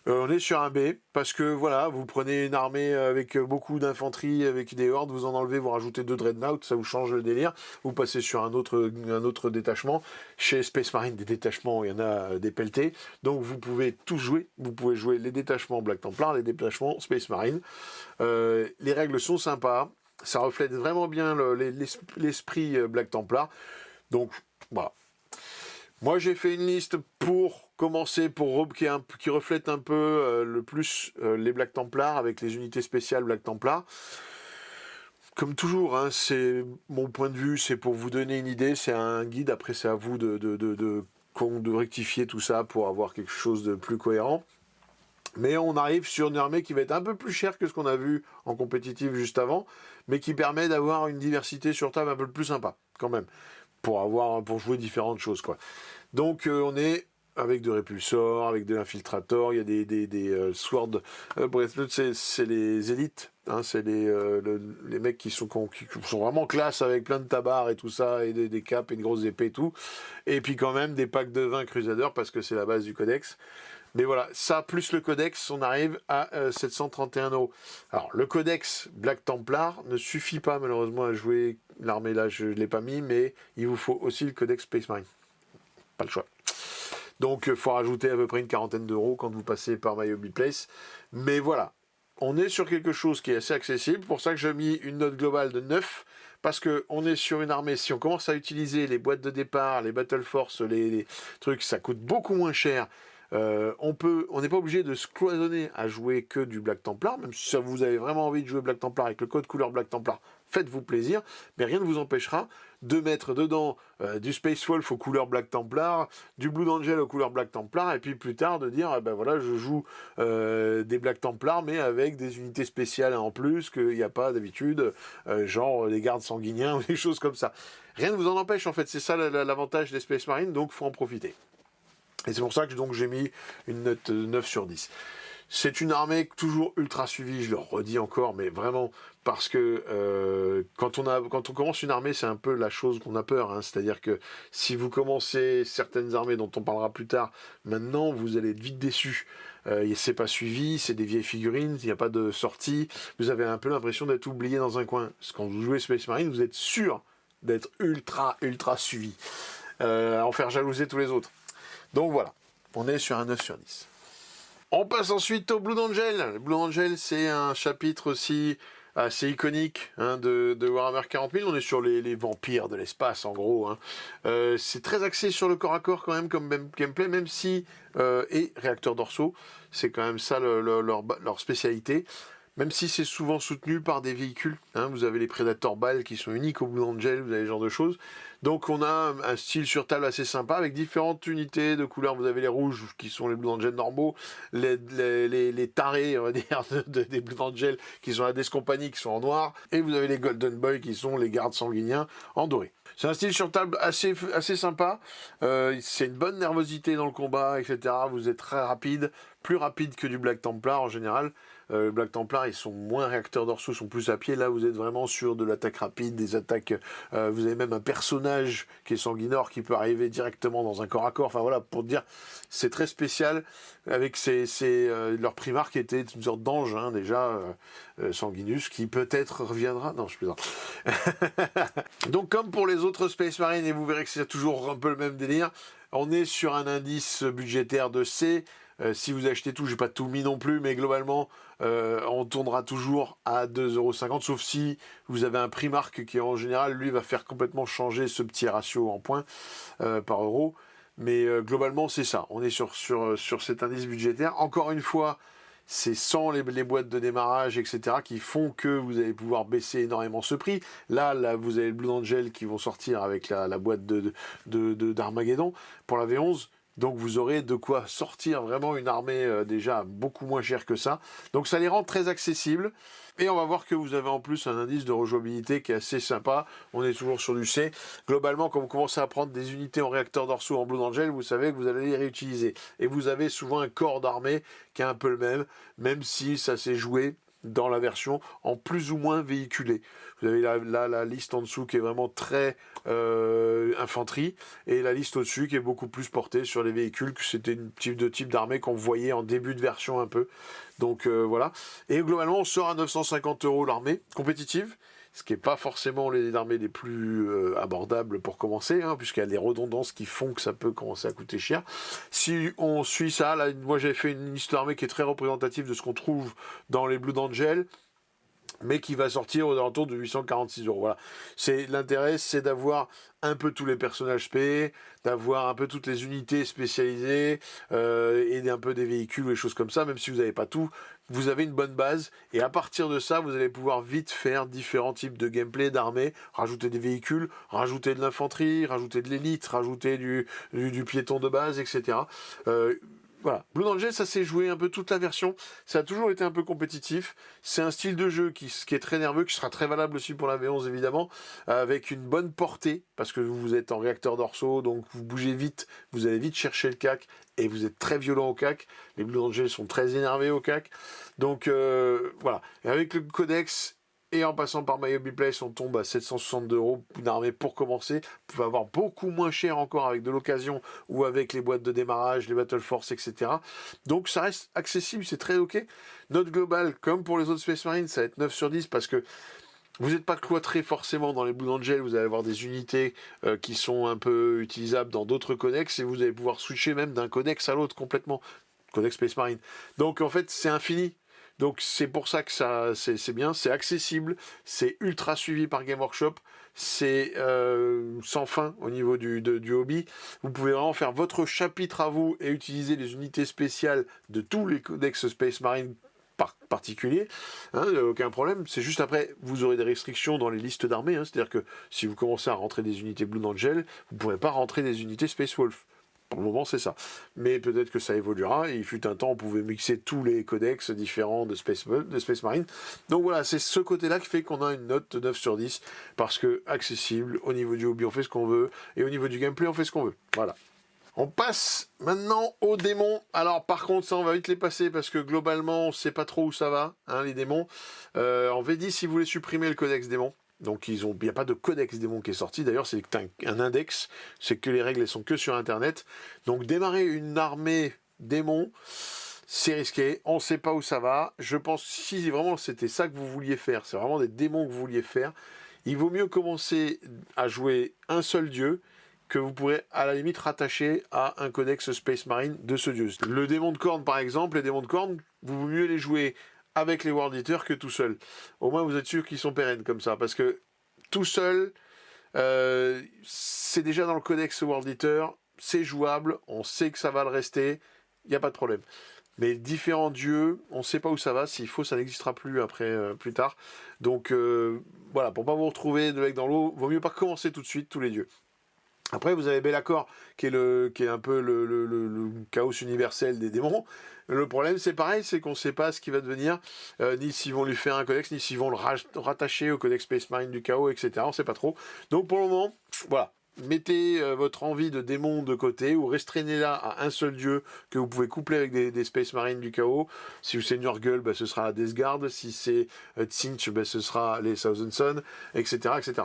on est sur un B, parce que voilà, vous prenez une armée avec beaucoup d'infanterie, avec des hordes, vous en enlevez, vous rajoutez 2 dreadnoughts, ça vous change le délire, vous passez sur un autre détachement. Chez Space Marine, des détachements, il y en a des pelletés, donc vous pouvez tous jouer, vous pouvez jouer les détachements Black Templar, les détachements Space Marine. Les règles sont sympas, ça reflète vraiment bien l'esprit Black Templar, donc voilà. Moi, j'ai fait une liste pour commencer, qui reflète un peu le plus les Black Templars avec les unités spéciales Black Templars. Comme toujours, hein, c'est mon point de vue, c'est pour vous donner une idée, c'est un guide, après c'est à vous de rectifier tout ça pour avoir quelque chose de plus cohérent. Mais on arrive sur une armée qui va être un peu plus chère que ce qu'on a vu en compétitif juste avant, mais qui permet d'avoir une diversité sur table un peu plus sympa, quand même, pour jouer différentes choses, quoi. Donc on est avec de répulsors, avec de l'infiltrator, il y a des sword breastplate, c'est les élites, hein, c'est les mecs qui sont vraiment classe avec plein de tabards et tout ça, et des capes et une grosse épée et tout. Et puis quand même des packs de 20 crusaders parce que c'est la base du codex. Mais voilà, ça plus le codex, on arrive à 731 €. Alors le codex Black Templar ne suffit pas malheureusement à jouer l'armée là, je ne l'ai pas mis, mais il vous faut aussi le codex Space Marine. Pas le choix. Donc il faut rajouter à peu près une quarantaine d'euros quand vous passez par My Hobby Place. Mais voilà, on est sur quelque chose qui est assez accessible. Pour ça que j'ai mis une note globale de 9. Parce qu'on est sur une armée, si on commence à utiliser les boîtes de départ, les Battle Force, les trucs, ça coûte beaucoup moins cher. On n'est pas obligé de se cloisonner à jouer que du Black Templar, même si vous avez vraiment envie de jouer Black Templar avec le code couleur Black Templar, faites-vous plaisir, mais rien ne vous empêchera de mettre dedans du Space Wolf aux couleurs Black Templar, du Blood Angel aux couleurs Black Templar, et puis plus tard de dire, ben voilà, je joue des Black Templar, mais avec des unités spéciales en plus qu'il n'y a pas d'habitude, genre les gardes sanguiniens ou des choses comme ça. Rien ne vous en empêche, en fait, c'est ça l'avantage des Space Marines, donc il faut en profiter. Et c'est pour ça que j'ai mis une note 9 sur 10. C'est une armée toujours ultra suivie, je le redis encore, mais vraiment, parce que quand on commence une armée, c'est un peu la chose qu'on a peur. Hein. C'est-à-dire que si vous commencez certaines armées dont on parlera plus tard, maintenant, vous allez être vite déçus. C'est pas suivi, c'est des vieilles figurines, il n'y a pas de sortie. Vous avez un peu l'impression d'être oublié dans un coin. Parce que quand vous jouez Space Marine, vous êtes sûr d'être ultra suivi. À en faire jalouser tous les autres. Donc voilà, on est sur un 9 sur 10. On passe ensuite au Blood Angel. Le Blood Angel, c'est un chapitre aussi assez iconique hein, de Warhammer 40 000. On est sur les vampires de l'espace, en gros. Hein. C'est très axé sur le corps à corps quand même, comme gameplay, même si... et réacteurs dorsaux, c'est quand même ça leur spécialité. Même si c'est souvent soutenu par des véhicules, hein, vous avez les Predator Ball qui sont uniques au Blood Angel, vous avez ce genre de choses. Donc on a un style sur table assez sympa avec différentes unités de couleurs. Vous avez les rouges qui sont les Blood Angel normaux, les tarés on va dire, des Blood Angel qui sont la Death Company qui sont en noir, et vous avez les Golden Boy qui sont les gardes sanguiniens en doré. C'est un style sur table assez sympa, c'est une bonne nervosité dans le combat, etc. Vous êtes très rapide, plus rapide que du Black Templar en général. Black Templar, ils sont moins réacteurs dorsaux, sont plus à pied. Là, vous êtes vraiment sur de l'attaque rapide, des attaques. Vous avez même un personnage qui est sanguinore qui peut arriver directement dans un corps à corps. Enfin voilà, pour te dire, c'est très spécial. Avec leur primar qui était une sorte d'ange, hein, déjà, Sanguinus, qui peut-être reviendra. Non, je plaisante. Donc, comme pour les autres Space Marines, et vous verrez que c'est toujours un peu le même délire, on est sur un indice budgétaire de C. Si vous achetez tout, j'ai pas tout mis non plus, mais globalement, on tournera toujours à 2,50 €, sauf si vous avez un Primark qui, en général, lui, va faire complètement changer ce petit ratio en points par euro. Mais globalement, c'est ça. On est sur cet indice budgétaire. Encore une fois, c'est sans les boîtes de démarrage, etc., qui font que vous allez pouvoir baisser énormément ce prix. Là, vous avez le Blood Angel qui vont sortir avec la boîte d'Armageddon pour la V11. Donc vous aurez de quoi sortir vraiment une armée déjà beaucoup moins chère que ça. Donc ça les rend très accessibles. Et on va voir que vous avez en plus un indice de rejouabilité qui est assez sympa. On est toujours sur du C. Globalement, quand vous commencez à prendre des unités en réacteur dorsaux en Blood Angel, vous savez que vous allez les réutiliser. Et vous avez souvent un corps d'armée qui est un peu le même si ça s'est joué dans la version en plus ou moins véhiculée. Vous avez la liste en dessous qui est vraiment très infanterie, et la liste au-dessus qui est beaucoup plus portée sur les véhicules, que c'était une type d'armée qu'on voyait en début de version un peu. Donc voilà. Et globalement, on sort à 950 € l'armée compétitive, ce qui n'est pas forcément les armées les plus abordables pour commencer, hein, puisqu'il y a des redondances qui font que ça peut commencer à coûter cher. Si on suit ça, là, moi j'avais fait une liste d'armées qui est très représentative de ce qu'on trouve dans les Blood Angel, mais qui va sortir aux alentours de 846 €. Voilà. L'intérêt, c'est d'avoir un peu tous les personnages spé, d'avoir un peu toutes les unités spécialisées, et un peu des véhicules ou des choses comme ça. Même si vous n'avez pas tout, vous avez une bonne base, et à partir de ça, vous allez pouvoir vite faire différents types de gameplay d'armée, rajouter des véhicules, rajouter de l'infanterie, rajouter de l'élite, rajouter du piéton de base, etc. Voilà, Blood Angel, ça s'est joué un peu toute la version, ça a toujours été un peu compétitif, c'est un style de jeu qui est très nerveux, qui sera très valable aussi pour la V11 évidemment, avec une bonne portée, parce que vous êtes en réacteur dorsaux, donc vous bougez vite, vous allez vite chercher le cac, et vous êtes très violent au cac, les Blood Angel sont très énervés au cac, donc voilà, et avec le codex, et en passant par My Hobby Place, on tombe à 762 € une armée pour commencer. Vous pouvez avoir beaucoup moins cher encore avec de l'occasion ou avec les boîtes de démarrage, les Battle Force, etc. Donc ça reste accessible, c'est très ok. Note globale, comme pour les autres Space Marines, ça va être 9 sur 10 parce que vous n'êtes pas cloîtré forcément dans les Blood Angel, vous allez avoir des unités qui sont un peu utilisables dans d'autres codex, et vous allez pouvoir switcher même d'un codex à l'autre complètement. Codex Space Marine. Donc en fait, c'est infini. Donc c'est pour ça que c'est bien, c'est accessible, c'est ultra suivi par Game Workshop, c'est sans fin au niveau du hobby. Vous pouvez vraiment faire votre chapitre à vous et utiliser les unités spéciales de tous les codex Space Marine particuliers, hein, aucun problème. C'est juste après, vous aurez des restrictions dans les listes d'armées, hein, c'est-à-dire que si vous commencez à rentrer des unités Blood Angel, vous ne pourrez pas rentrer des unités Space Wolf. Pour le moment, c'est ça. Mais peut-être que ça évoluera. Et il fut un temps, on pouvait mixer tous les codex différents de Space Marine. Donc voilà, c'est ce côté-là qui fait qu'on a une note de 9 sur 10. Parce que accessible, au niveau du hobby, on fait ce qu'on veut. Et au niveau du gameplay, on fait ce qu'on veut. Voilà. On passe maintenant aux démons. Alors par contre, ça on va vite les passer parce que globalement, on ne sait pas trop où ça va, hein, les démons. En V10, si vous voulez supprimer le codex démon. Donc il n'y a pas de codex démon qui est sorti, d'ailleurs c'est un index, c'est que les règles elles sont que sur internet. Donc démarrer une armée démon, c'est risqué, on ne sait pas où ça va. Je pense si vraiment c'était ça que vous vouliez faire, c'est vraiment des démons que vous vouliez faire, il vaut mieux commencer à jouer un seul dieu que vous pourrez à la limite rattacher à un codex Space Marine de ce dieu. Le démon de corne par exemple, les démons de corne, vous vaut mieux les jouer avec les World Eaters que tout seul. Au moins vous êtes sûr qu'ils sont pérennes comme ça, parce que tout seul, c'est déjà dans le codex World Eater, c'est jouable, on sait que ça va le rester, il n'y a pas de problème. Mais différents dieux, on ne sait pas où ça va, s'il faut ça n'existera plus après, plus tard. Donc voilà, pour pas vous retrouver de bec dans l'eau, vaut mieux pas commencer tout de suite tous les dieux. Après, vous avez Be'lakor, qui est un peu le chaos universel des démons. Le problème, c'est pareil, c'est qu'on ne sait pas ce qui va devenir, ni s'ils vont lui faire un codex, ni s'ils vont le rattacher au codex Space Marine du chaos, etc. On ne sait pas trop. Donc pour le moment, voilà. Mettez votre envie de démon de côté, ou restreignez-la à un seul dieu que vous pouvez coupler avec des Space Marines du chaos. Si c'est Nurgle, bah, ce sera Death Guard. Si c'est Tzeentch, bah, ce sera les Thousand Sons, etc., etc.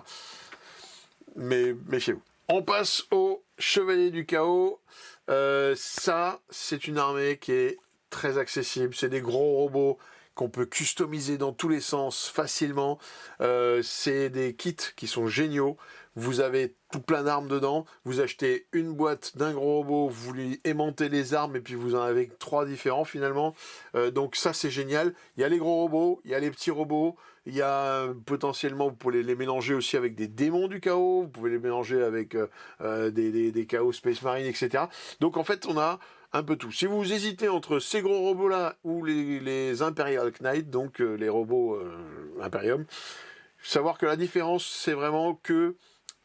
Mais méfiez-vous. On passe aux Chevaliers du Chaos. Ça, c'est une armée qui est très accessible. C'est des gros robots qu'on peut customiser dans tous les sens facilement. C'est des kits qui sont géniaux. Vous avez tout plein d'armes dedans. Vous achetez une boîte d'un gros robot, vous lui aimantez les armes et puis vous en avez 3 différents finalement. Donc ça c'est génial. Il y a les gros robots, il y a les petits robots. Il y a potentiellement, vous pouvez les mélanger aussi avec des démons du chaos. Vous pouvez les mélanger avec des chaos Space Marine, etc. Donc en fait on a un peu tout. Si vous hésitez entre ces gros robots-là ou les Imperial Knights, donc les robots Imperium, savoir que la différence, c'est vraiment que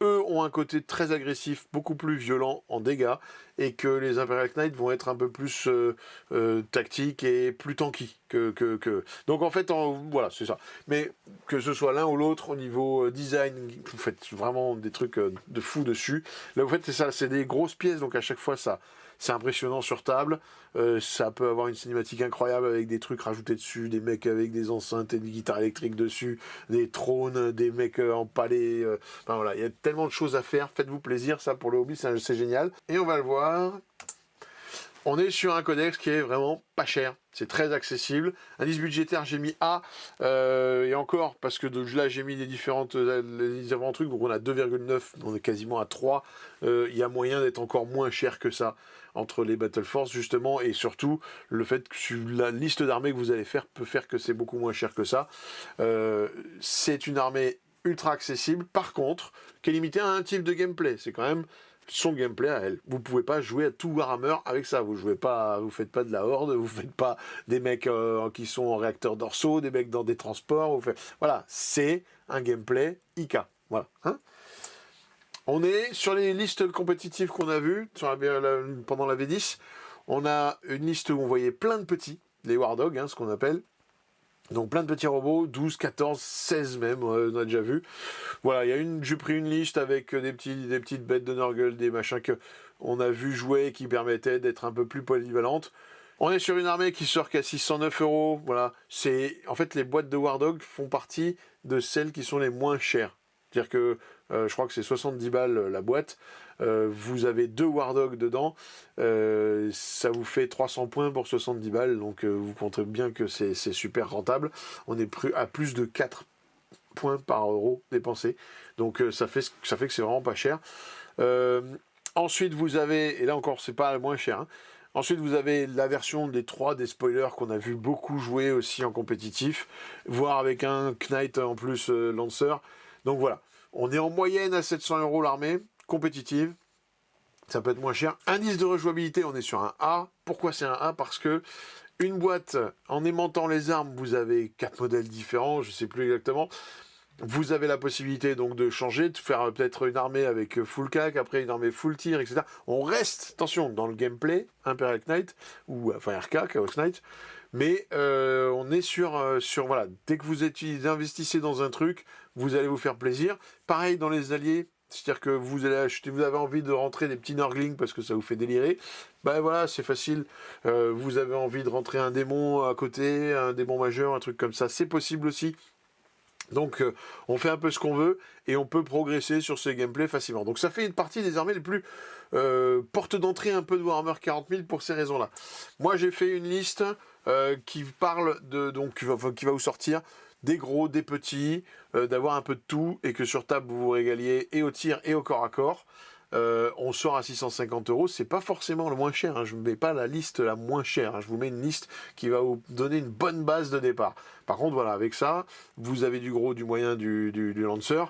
eux ont un côté très agressif, beaucoup plus violent en dégâts, et que les Imperial Knights vont être un peu plus tactiques et plus tanky que... Donc en fait, voilà, c'est ça. Mais que ce soit l'un ou l'autre, au niveau design, vous faites vraiment des trucs de fou dessus. Là, vous faites, c'est ça, c'est des grosses pièces, donc à chaque fois, ça... C'est impressionnant sur table, ça peut avoir une cinématique incroyable avec des trucs rajoutés dessus, des mecs avec des enceintes et des guitares électriques dessus, des trônes, des mecs en palais, enfin voilà, il y a tellement de choses à faire, faites-vous plaisir, ça pour le hobby c'est génial. Et on va le voir, on est sur un codex qui est vraiment pas cher, c'est très accessible. Indice budgétaire, j'ai mis A, et encore, parce que là j'ai mis les différents trucs, donc on a 2,9, on est quasiment à 3. Il y a moyen d'être encore moins cher que ça entre les Battle Force justement, et surtout le fait que la liste d'armées que vous allez faire peut faire que c'est beaucoup moins cher que ça. C'est une armée ultra accessible, par contre, qui est limitée à un type de gameplay, c'est quand même son gameplay à elle. Vous pouvez pas jouer à tout Warhammer avec ça. Vous jouez pas, vous faites pas de la horde, vous faites pas des mecs qui sont en réacteurs dorsaux, des mecs dans des transports. Voilà, c'est un gameplay IK. Voilà. Hein, on est sur les listes compétitives qu'on a vues pendant la V10. On a une liste où on voyait plein de petits, les War Dogs, hein, ce qu'on appelle. Donc plein de petits robots, 12, 14, 16 même, on a déjà vu. Voilà, j'ai pris une liste avec des petites bêtes de Nurgle, des machins que on a vu jouer qui permettaient d'être un peu plus polyvalentes. On est sur une armée qui sort qu'à 609 €. Voilà, en fait les boîtes de War Dog font partie de celles qui sont les moins chères. C'est-à-dire que je crois que c'est 70 balles la boîte. Vous avez 2 War Dogs dedans. Ça vous fait 300 points pour 70 balles. Donc vous comptez bien que c'est super rentable. On est à plus de 4 points par euro dépensé. Donc ça fait que c'est vraiment pas cher. Ensuite vous avez, et là encore c'est pas le moins cher, hein. Ensuite, vous avez la version des spoilers qu'on a vu beaucoup jouer aussi en compétitif, voire avec un Knight en plus Lancer. Donc voilà, on est en moyenne à 700 € l'armée, compétitive, ça peut être moins cher. Indice de rejouabilité, on est sur un A. Pourquoi c'est un A? Parce que une boîte, en aimantant les armes, vous avez 4 modèles différents, je ne sais plus exactement. Vous avez la possibilité donc de changer, de faire peut-être une armée avec full cac, après une armée full tir, etc. On reste, attention, dans le gameplay Imperial Knight, ou enfin RK, Chaos Knight, mais on est sur voilà, dès que vous investissez dans un truc, vous allez vous faire plaisir. Pareil dans les alliés, c'est-à-dire que vous allez acheter, vous avez envie de rentrer des petits Nurglings parce que ça vous fait délirer, ben voilà, c'est facile. Vous avez envie de rentrer un démon à côté, un démon majeur, un truc comme ça, c'est possible aussi. Donc on fait un peu ce qu'on veut et on peut progresser sur ce gameplay facilement. Donc ça fait une partie des armées les plus porte d'entrée un peu de Warhammer 40 000 pour ces raisons-là. Moi j'ai fait une liste qui parle qui va vous sortir des gros, des petits, d'avoir un peu de tout et que sur table vous vous régaliez et au tir et au corps à corps. On sort à 650 €, c'est pas forcément le moins cher, hein. Je ne mets pas la liste la moins chère, hein. Je vous mets une liste qui va vous donner une bonne base de départ. Par contre, voilà, avec ça, vous avez du gros, du moyen, du Lancer,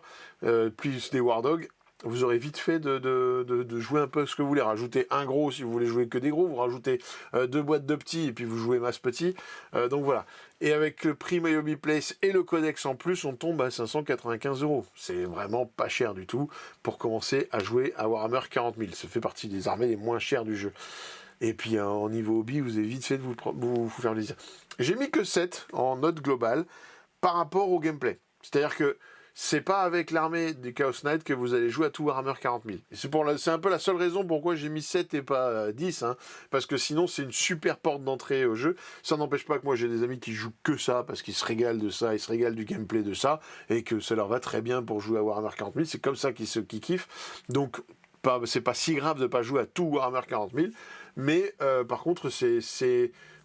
plus des War Dogs. Vous aurez vite fait de jouer un peu ce que vous voulez. Rajouter un gros si vous voulez jouer que des gros. Vous rajoutez 2 boîtes de petits et puis vous jouez masse petit. Donc voilà. Et avec le prix My Hobby Place et le codex en plus, on tombe à 595 €. C'est vraiment pas cher du tout pour commencer à jouer à Warhammer 40 000. Ça fait partie des armées les moins chères du jeu. Et puis en niveau hobby, vous avez vite fait de vous faire plaisir. J'ai mis que 7 en note globale par rapport au gameplay. C'est-à-dire que c'est pas avec l'armée des Chaos Knight que vous allez jouer à tout Warhammer 40 000. Et c'est un peu la seule raison pourquoi j'ai mis 7 et pas 10, hein, parce que sinon c'est une super porte d'entrée au jeu. Ça n'empêche pas que moi j'ai des amis qui jouent que ça, parce qu'ils se régalent de ça, ils se régalent du gameplay de ça, et que ça leur va très bien pour jouer à Warhammer 40 000. C'est comme ça qu'ils kiffent. Donc c'est pas si grave de pas jouer à tout Warhammer 40 000. Mais par contre,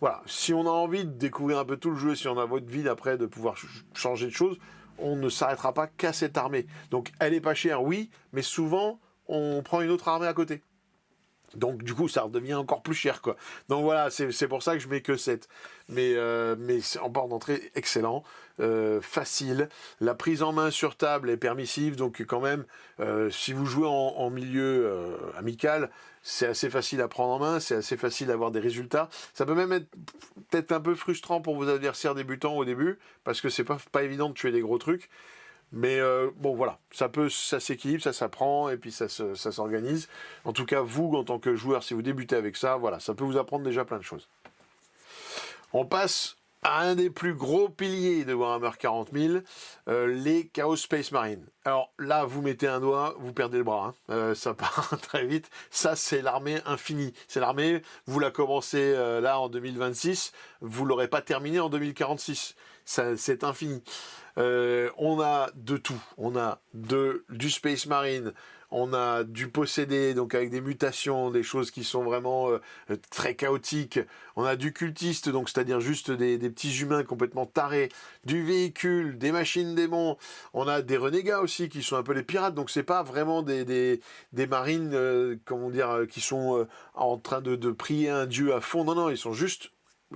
voilà, si on a envie de découvrir un peu tout le jeu, si on a votre vie après de pouvoir changer de choses, on ne s'arrêtera pas qu'à cette armée. Donc elle est pas chère, oui, mais souvent on prend une autre armée à côté. Donc du coup ça redevient encore plus cher, quoi. Donc voilà, c'est pour ça que je mets que 7. Mais c'est en port d'entrée excellent, facile. La prise en main sur table est permissive, donc quand même, si vous jouez en milieu amical, c'est assez facile à prendre en main, c'est assez facile d'avoir des résultats. Ça peut même être peut-être un peu frustrant pour vos adversaires débutants au début, parce que c'est pas évident de tuer des gros trucs. Mais bon voilà, ça s'équilibre, ça s'apprend et puis ça s'organise. En tout cas, vous en tant que joueur, si vous débutez avec ça, voilà, ça peut vous apprendre déjà plein de choses. On passe à un des plus gros piliers de Warhammer 40 000, les Chaos Space Marine. Alors là, vous mettez un doigt, vous perdez le bras. Ça part très vite. Ça, c'est l'armée infinie. C'est l'armée, vous la commencez là en 2026, vous ne l'aurez pas terminée en 2046. C'est infini. On a de tout. On a du Space Marine, on a du possédé, donc avec des mutations, des choses qui sont vraiment très chaotiques. On a du cultiste, donc c'est-à-dire juste des petits humains complètement tarés, du véhicule, des machines démons. On a des renégats aussi qui sont un peu les pirates, donc c'est pas vraiment des marines, comment dire, qui sont en train de prier un dieu à fond. Non, non,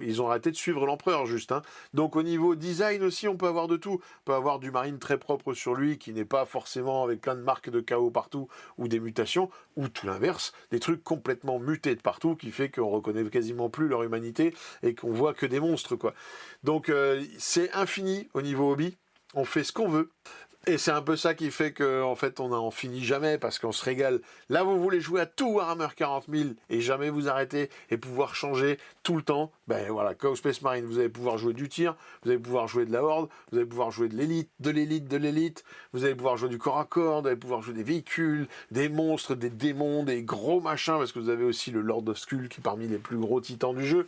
ils ont arrêté de suivre l'empereur juste. Donc au niveau design aussi, on peut avoir de tout. On peut avoir du marine très propre sur lui, qui n'est pas forcément avec plein de marques de chaos partout, ou des mutations, ou tout l'inverse, des trucs complètement mutés de partout, qui fait qu'on reconnaît quasiment plus leur humanité, et qu'on voit que des monstres, quoi. Donc c'est infini au niveau hobby, on fait ce qu'on veut. Et c'est un peu ça qui fait qu'en fait on n'en finit jamais parce qu'on se régale. Là vous voulez jouer à tout Warhammer 40 000 et jamais vous arrêter et pouvoir changer tout le temps. Ben voilà, Chaos Space Marine, vous allez pouvoir jouer du tir, vous allez pouvoir jouer de la horde, vous allez pouvoir jouer de l'élite, vous allez pouvoir jouer du corps à corps, vous allez pouvoir jouer des véhicules, des monstres, des démons, des gros machins parce que vous avez aussi le Lord of Skull qui est parmi les plus gros titans du jeu.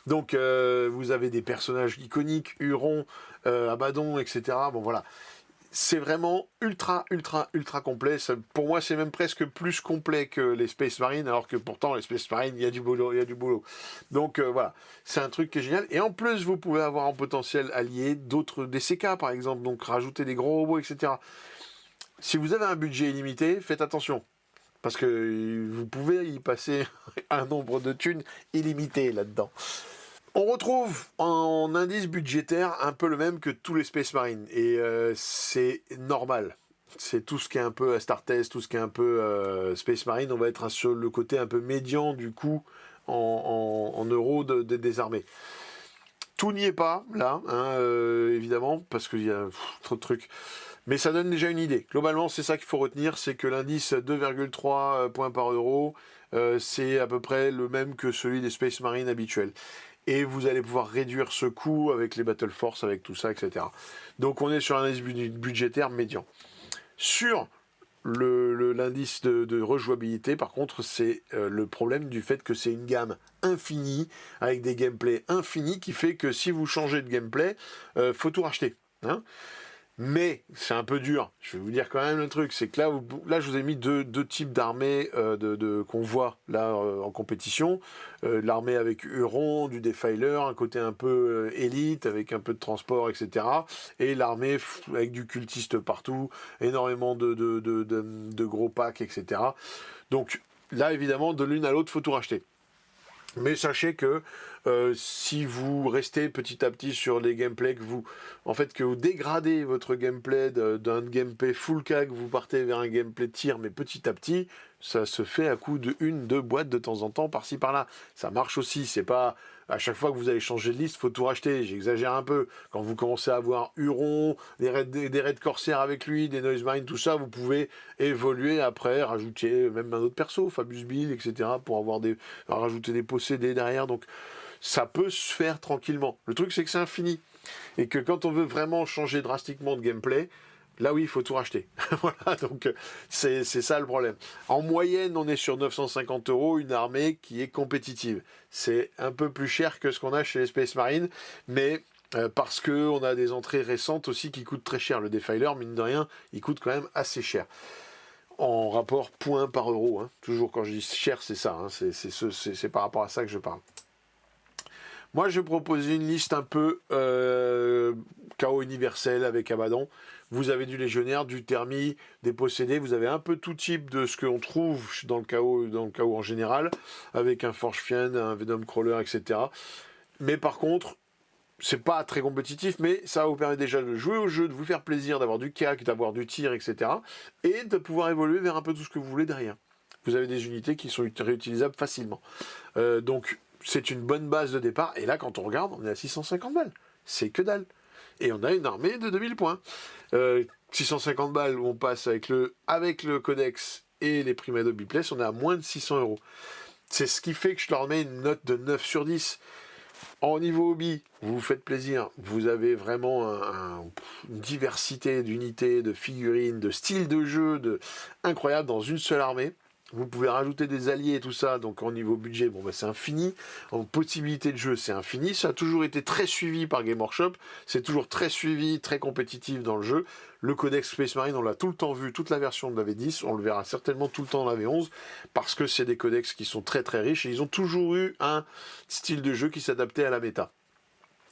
Donc vous avez des personnages iconiques, Huron, Abaddon, etc. Bon voilà. C'est vraiment ultra complet. Pour moi, c'est même presque plus complet que les Space Marines, alors que pourtant, les Space Marines, il y a du boulot. Donc voilà, c'est un truc qui est génial. Et en plus, vous pouvez avoir en potentiel allié d'autres DCK, par exemple, donc rajouter des gros robots, etc. Si vous avez un budget illimité, faites attention. Parce que vous pouvez y passer un nombre de thunes illimité là-dedans. On retrouve en indice budgétaire un peu le même que tous les Space Marines. Et c'est normal. C'est tout ce qui est un peu Astartes, tout ce qui est un peu Space Marine. On va être sur le côté un peu médian du coût en euros des armées. Tout n'y est pas, là, évidemment, parce qu'il y a trop de trucs. Mais ça donne déjà une idée. Globalement, c'est ça qu'il faut retenir, c'est que l'indice 2,3 points par euro, c'est à peu près le même que celui des Space Marines habituels. Et vous allez pouvoir réduire ce coût avec les Battle Force, avec tout ça, etc. Donc on est sur un indice budgétaire médian. Sur l'indice de rejouabilité, par contre, c'est le problème du fait que c'est une gamme infinie, avec des gameplays infinis, qui fait que si vous changez de gameplay, faut tout racheter. Mais c'est un peu dur. Je vais vous dire quand même le truc, c'est que là je vous ai mis deux types d'armées qu'on voit là en compétition. L'armée avec Huron, du Defiler, un côté un peu élite avec un peu de transport, etc. Et l'armée avec du cultiste partout, énormément de gros packs, etc. Donc là évidemment de l'une à l'autre faut tout racheter. Mais sachez que si vous restez petit à petit sur les gameplays que vous dégradez votre gameplay d'un gameplay full CAG, vous partez vers un gameplay tir, mais petit à petit, ça se fait à coup de 1-2 boîtes de temps en temps, par-ci par-là. Ça marche aussi, c'est pas à chaque fois que vous allez changer de liste, faut tout racheter. J'exagère un peu. Quand vous commencez à avoir Huron, des raids corsaires avec lui, des Noise Marine, tout ça, vous pouvez évoluer après, rajouter même un autre perso, Fabius Bill, etc., pour rajouter des possédés derrière. Donc ça peut se faire tranquillement. Le truc, c'est que c'est infini. Et que quand on veut vraiment changer drastiquement de gameplay, là oui, il faut tout racheter. Voilà, donc c'est ça le problème. En moyenne, on est sur 950 €, une armée qui est compétitive. C'est un peu plus cher que ce qu'on a chez les Space Marines, mais parce qu'on a des entrées récentes aussi qui coûtent très cher. Le Defiler, mine de rien, il coûte quand même assez cher. En rapport point par euro. Toujours quand je dis cher, c'est ça. C'est par rapport à ça que je parle. Moi, je vais proposer une liste un peu chaos universel avec Abaddon. Vous avez du légionnaire, du thermi, des possédés. Vous avez un peu tout type de ce qu'on trouve dans le chaos en général, avec un Forge Fiend, un Venom Crawler, etc. Mais par contre, c'est pas très compétitif, mais ça vous permet déjà de jouer au jeu, de vous faire plaisir, d'avoir du CAC, d'avoir du tir, etc. Et de pouvoir évoluer vers un peu tout ce que vous voulez derrière. Vous avez des unités qui sont réutilisables facilement. Donc, c'est une bonne base de départ. Et là, quand on regarde, on est à 650 balles. C'est que dalle. Et on a une armée de 2000 points. 650 balles où on passe avec le codex et les prix Adobe Place, on est à moins de 600 euros. C'est ce qui fait que je leur mets une note de 9 sur 10. En niveau hobby, vous vous faites plaisir. Vous avez vraiment une diversité d'unités, de figurines, de styles de jeu incroyable dans une seule armée. Vous pouvez rajouter des alliés et tout ça, donc au niveau budget, c'est infini. En possibilité de jeu, c'est infini. Ça a toujours été très suivi par Game Workshop. C'est toujours très suivi, très compétitif dans le jeu. Le Codex Space Marine, on l'a tout le temps vu, toute la version de la V10. On le verra certainement tout le temps dans la V11, parce que c'est des codex qui sont très très riches et ils ont toujours eu un style de jeu qui s'adaptait à la méta.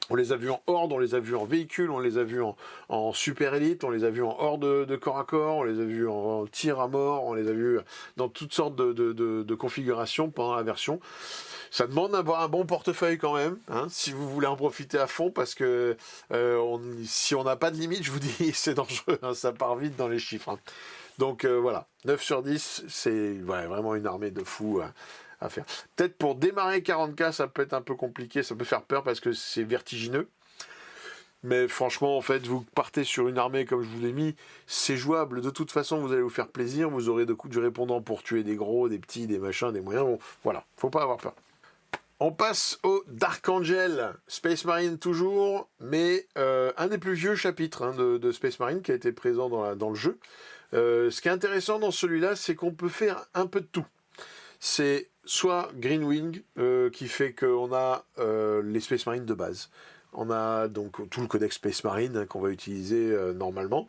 On les a vus en horde, on les a vus en véhicule, on les a vus en super élite, on les a vus en horde de corps à corps, on les a vus en tir à mort, on les a vus dans toutes sortes de configurations pendant la version. Ça demande d'avoir un bon portefeuille quand même, hein, si vous voulez en profiter à fond, parce que si on n'a pas de limite, je vous dis, c'est dangereux, hein, ça part vite dans les chiffres. Hein. Donc voilà, 9 sur 10, c'est vraiment une armée de fous. À faire. Peut-être pour démarrer 40K, ça peut être un peu compliqué, ça peut faire peur parce que c'est vertigineux. Mais franchement, en fait, vous partez sur une armée comme je vous l'ai mis, c'est jouable. De toute façon, vous allez vous faire plaisir, vous aurez du répondant pour tuer des gros, des petits, des machins, des moyens. Bon, voilà, faut pas avoir peur. On passe au Dark Angel, Space Marine toujours, mais un des plus vieux chapitres de Space Marine qui a été présent dans le jeu. Ce qui est intéressant dans celui-là, c'est qu'on peut faire un peu de tout. C'est soit Green Wing, qui fait qu'on a les Space Marines de base. On a donc tout le codex Space Marine qu'on va utiliser normalement.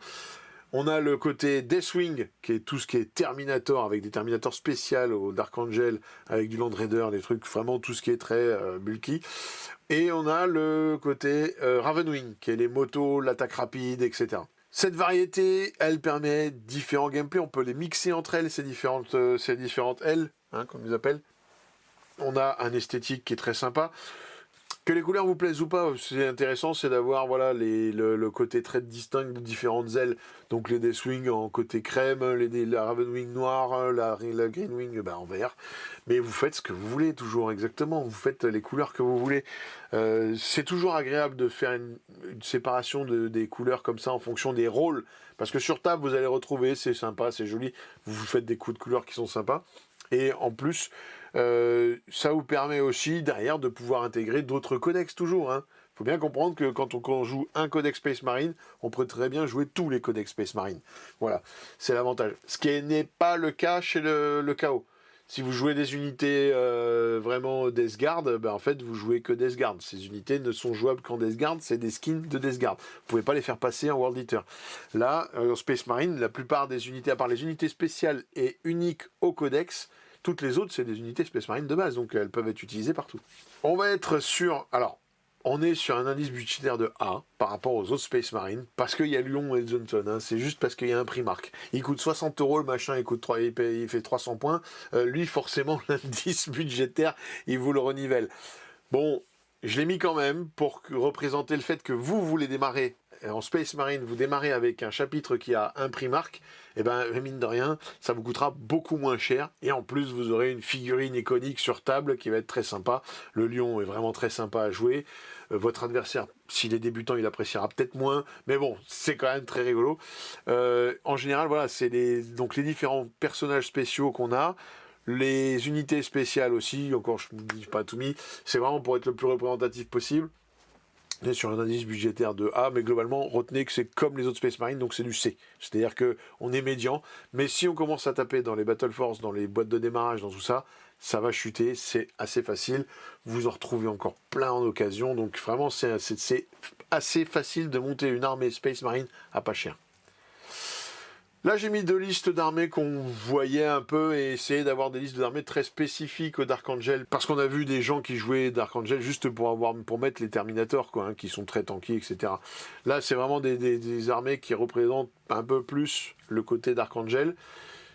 On a le côté Deathwing, qui est tout ce qui est Terminator, avec des Terminators spéciaux au Dark Angel, avec du Land Raider, des trucs, vraiment tout ce qui est très bulky. Et on a le côté Ravenwing, qui est les motos, l'attaque rapide, etc. Cette variété, elle permet différents gameplays, on peut les mixer entre elles, ces différentes ailes, comme ils appellent. On a un esthétique qui est très sympa. Que les couleurs vous plaisent ou pas, c'est intéressant, c'est d'avoir le côté très distinct de différentes ailes. Donc les Deathwing en côté crème, la Ravenwing noire, la Greenwing en vert. Mais vous faites ce que vous voulez toujours, exactement. Vous faites les couleurs que vous voulez. C'est toujours agréable de faire une séparation des couleurs comme ça en fonction des rôles. Parce que sur table, vous allez retrouver, c'est sympa, c'est joli. Vous faites des coups de couleurs qui sont sympas. Et en plus, ça vous permet aussi derrière de pouvoir intégrer d'autres codex toujours. Il faut bien comprendre que quand on joue un codex Space Marine, on peut très bien jouer tous les codex Space Marine. Voilà, c'est l'avantage. Ce qui n'est pas le cas chez le KO. Si vous jouez des unités vraiment Death Guard, en fait vous jouez que Death Guard. Ces unités ne sont jouables qu'en Death Guard, c'est des skins de Death Guard. Vous pouvez pas les faire passer en World Eater. Là, en Space Marine, la plupart des unités, à part les unités spéciales et uniques au codex, toutes les autres, c'est des unités Space Marine de base, donc elles peuvent être utilisées partout. On va être sur... Alors, on est sur un indice budgétaire de A par rapport aux autres Space Marine, parce qu'il y a Lyon et Johnson, c'est juste parce qu'il y a un prix marque. Il coûte 60 euros, le machin, il fait 300 points. Lui, forcément, l'indice budgétaire, il vous le renivelle. Bon, je l'ai mis quand même pour représenter le fait que vous voulez démarrer en Space Marine, vous démarrez avec un chapitre qui a un prix marque, et mine de rien, ça vous coûtera beaucoup moins cher, et en plus vous aurez une figurine iconique sur table qui va être très sympa. Le lion est vraiment très sympa à jouer. Votre adversaire, s'il est débutant, il appréciera peut-être moins, mais bon, c'est quand même très rigolo. En général, voilà, c'est les différents personnages spéciaux qu'on a. Les unités spéciales aussi, encore je ne dis pas tout mis, c'est vraiment pour être le plus représentatif possible. On est sur un indice budgétaire de A, mais globalement, retenez que c'est comme les autres Space Marine, donc c'est du C. C'est-à-dire qu'on est médian, mais si on commence à taper dans les Battle Force, dans les boîtes de démarrage, dans tout ça, ça va chuter, c'est assez facile. Vous en retrouvez encore plein en occasion, donc vraiment, c'est assez facile de monter une armée Space Marine à pas cher. Là, j'ai mis 2 listes d'armées qu'on voyait un peu et essayer d'avoir des listes d'armées très spécifiques au Dark Angel. Parce qu'on a vu des gens qui jouaient Dark Angel juste pour mettre les Terminators, qui sont très tanky, etc. Là, c'est vraiment des armées qui représentent un peu plus le côté Dark Angel.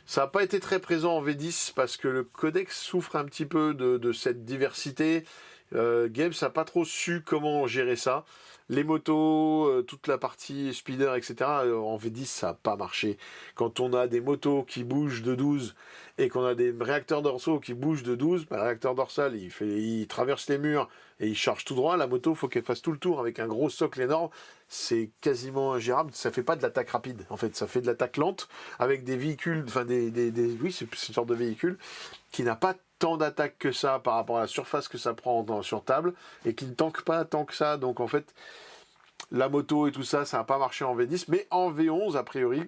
Ça n'a pas été très présent en V10 parce que le codex souffre un petit peu de cette diversité. Games n'a pas trop su comment gérer ça. Les motos, toute la partie speeder, etc. En V10, ça n'a pas marché. Quand on a des motos qui bougent de 12 et qu'on a des réacteurs dorsaux qui bougent de 12, bah, le réacteur dorsal, il traverse les murs et il charge tout droit. La moto, il faut qu'elle fasse tout le tour avec un gros socle énorme. C'est quasiment ingérable. Ça fait pas de l'attaque rapide, en fait. Ça fait de l'attaque lente avec des véhicules, enfin oui, c'est une sorte de véhicule qui n'a pas tant d'attaque que ça par rapport à la surface que ça prend sur table et qui ne tanque pas tant que ça. Donc en fait, la moto et tout ça, ça n'a pas marché en V10, mais en V11, a priori,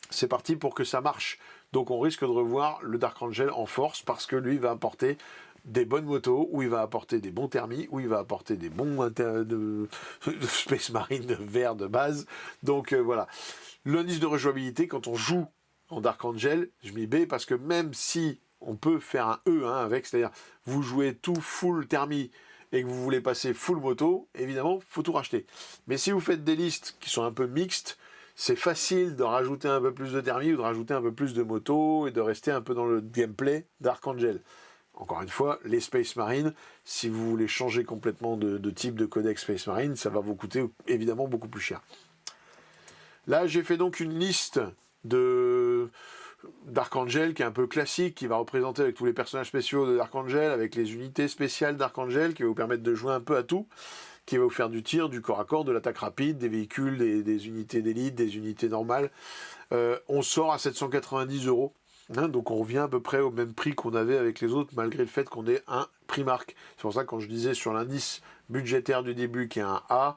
c'est parti pour que ça marche. Donc on risque de revoir le Dark Angel en force parce que lui va apporter des bonnes motos, où il va apporter des bons thermis, où il va apporter des bons de Space Marine vert de base. Donc voilà. L'indice de rejouabilité, quand on joue en Dark Angel, je m'y bais parce que même si on peut faire un E avec, c'est-à-dire vous jouez tout full thermie et que vous voulez passer full moto, évidemment, faut tout racheter. Mais si vous faites des listes qui sont un peu mixtes, c'est facile de rajouter un peu plus de thermie ou de rajouter un peu plus de moto et de rester un peu dans le gameplay d'Arc Angel. Encore une fois, les Space Marine, si vous voulez changer complètement de type de codec Space Marine, ça va vous coûter évidemment beaucoup plus cher. Là, j'ai fait donc une liste Dark Angel qui est un peu classique, qui va représenter avec tous les personnages spéciaux de Dark Angel, avec les unités spéciales Dark Angel, qui va vous permettre de jouer un peu à tout, qui va vous faire du tir, du corps à corps, de l'attaque rapide, des véhicules, des unités d'élite, des unités normales. On sort à 790 €. Hein, donc on revient à peu près au même prix qu'on avait avec les autres, malgré le fait qu'on ait un prix marque. C'est pour ça que quand je disais sur l'indice budgétaire du début qui est un A,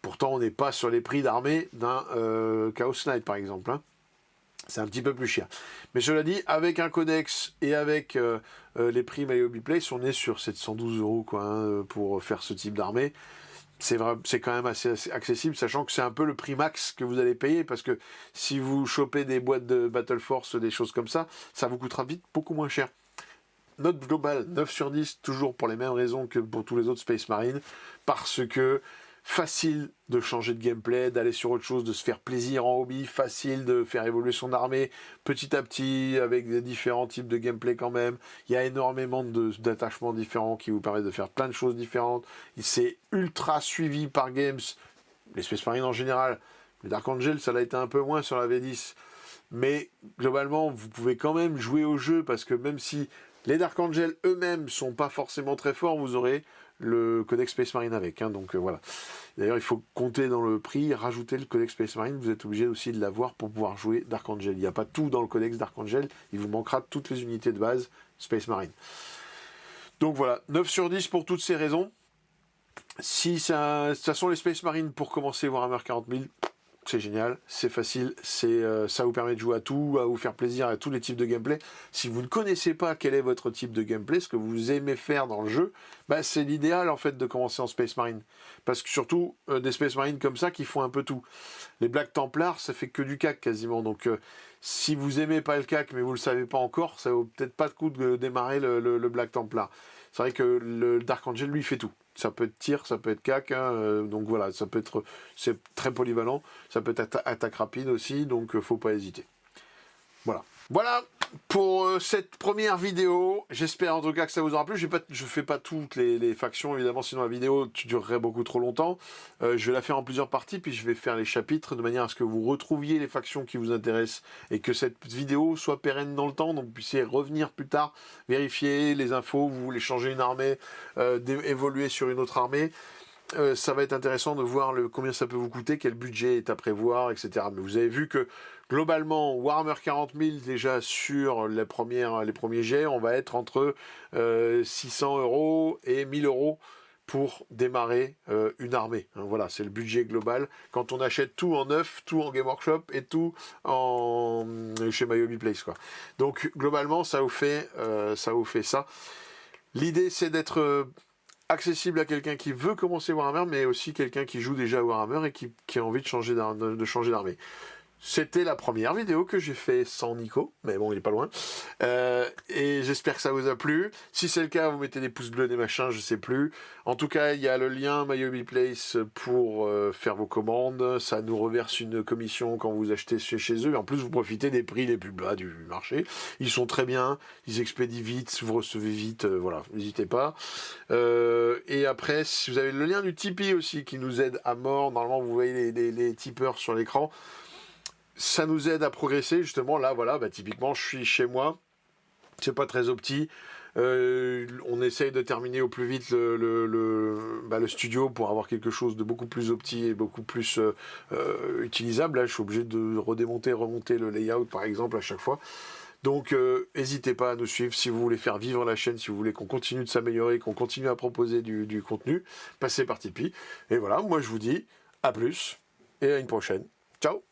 pourtant on n'est pas sur les prix d'armée d'un Chaos Knight par exemple. Hein. C'est un petit peu plus cher. Mais cela dit, avec un codex et avec les prix Mayobi Place, on est sur 712 € quoi, hein, pour faire ce type d'armée. C'est quand même assez accessible, sachant que c'est un peu le prix max que vous allez payer, parce que si vous chopez des boîtes de Battle Force, des choses comme ça vous coûtera vite beaucoup moins cher. Note globale, 9 sur 10, toujours pour les mêmes raisons que pour tous les autres Space Marine, parce que facile de changer de gameplay, d'aller sur autre chose, de se faire plaisir en hobby, facile de faire évoluer son armée petit à petit avec des différents types de gameplay quand même. Il y a énormément d'attachements différents qui vous permettent de faire plein de choses différentes. C'est ultra suivi par Games, les Space Marine en général. Le Dark Angel, ça l'a été un peu moins sur la V10. Mais globalement, vous pouvez quand même jouer au jeu parce que même si les Dark Angel eux-mêmes sont pas forcément très forts, vous aurez le codex Space Marine avec. Hein, donc voilà. D'ailleurs, il faut compter dans le prix, rajouter le codex Space Marine. Vous êtes obligé aussi de l'avoir pour pouvoir jouer Dark Angel. Il n'y a pas tout dans le codex Dark Angel. Il vous manquera toutes les unités de base Space Marine. Donc voilà, 9 sur 10 pour toutes ces raisons. Si ça sont les Space Marine pour commencer Warhammer 40 000, c'est génial, c'est facile, ça vous permet de jouer à tout, à vous faire plaisir à tous les types de gameplay. Si vous ne connaissez pas quel est votre type de gameplay, ce que vous aimez faire dans le jeu, bah c'est l'idéal en fait de commencer en Space Marine. Parce que surtout des Space Marine comme ça qui font un peu tout. Les Black Templars, ça fait que du CAC quasiment. Donc si vous aimez pas le CAC mais vous le savez pas encore, ça vaut peut-être pas le coup de démarrer le Black Templar. C'est vrai que le Dark Angel lui fait tout. Ça peut être tir, ça peut être cac, hein, donc voilà, c'est très polyvalent. Ça peut être attaque rapide aussi, donc faut pas hésiter. Voilà pour cette première vidéo. J'espère en tout cas que ça vous aura plu. Je fais pas toutes les factions évidemment, sinon la vidéo durerait beaucoup trop longtemps. Je vais la faire en plusieurs parties, puis je vais faire les chapitres de manière à ce que vous retrouviez les factions qui vous intéressent et que cette vidéo soit pérenne dans le temps, donc vous puissiez revenir plus tard, vérifier les infos, vous voulez changer une armée, évoluer sur une autre armée. Ça va être intéressant de voir combien ça peut vous coûter, quel budget est à prévoir, etc. Mais vous avez vu que globalement, Warhammer 40 000 déjà sur les premiers jets, on va être entre 600 € et 1000 € pour démarrer une armée. Hein, voilà, c'est le budget global. Quand on achète tout en neuf, tout en Game Workshop et tout chez Mayobi Place, quoi. Donc globalement, ça vous fait ça. L'idée, c'est d'être accessible à quelqu'un qui veut commencer Warhammer, mais aussi quelqu'un qui joue déjà à Warhammer et qui a envie de changer d'armée. C'était la première vidéo que j'ai fait sans Nico, mais bon, il est pas loin. Et j'espère que ça vous a plu. Si c'est le cas, vous mettez des pouces bleus, des machins, je sais plus. En tout cas, il y a le lien MyHobbyPlace pour faire vos commandes. Ça nous reverse une commission quand vous achetez chez eux. Et en plus, vous profitez des prix les plus bas du marché. Ils sont très bien, ils expédient vite, vous recevez vite, voilà, n'hésitez pas. Et après, si vous avez le lien du Tipeee aussi qui nous aide à mort. Normalement, vous voyez les tipeurs sur l'écran. Ça nous aide à progresser, justement. Là, voilà, typiquement, je suis chez moi. C'est pas très opti. On essaye de terminer au plus vite le studio pour avoir quelque chose de beaucoup plus opti et beaucoup plus utilisable. Là, je suis obligé de redémonter, remonter le layout, par exemple, à chaque fois. Donc, n'hésitez pas à nous suivre si vous voulez faire vivre la chaîne, si vous voulez qu'on continue de s'améliorer, qu'on continue à proposer du contenu. Passez par Tipeee. Et voilà, moi, je vous dis à plus et à une prochaine. Ciao!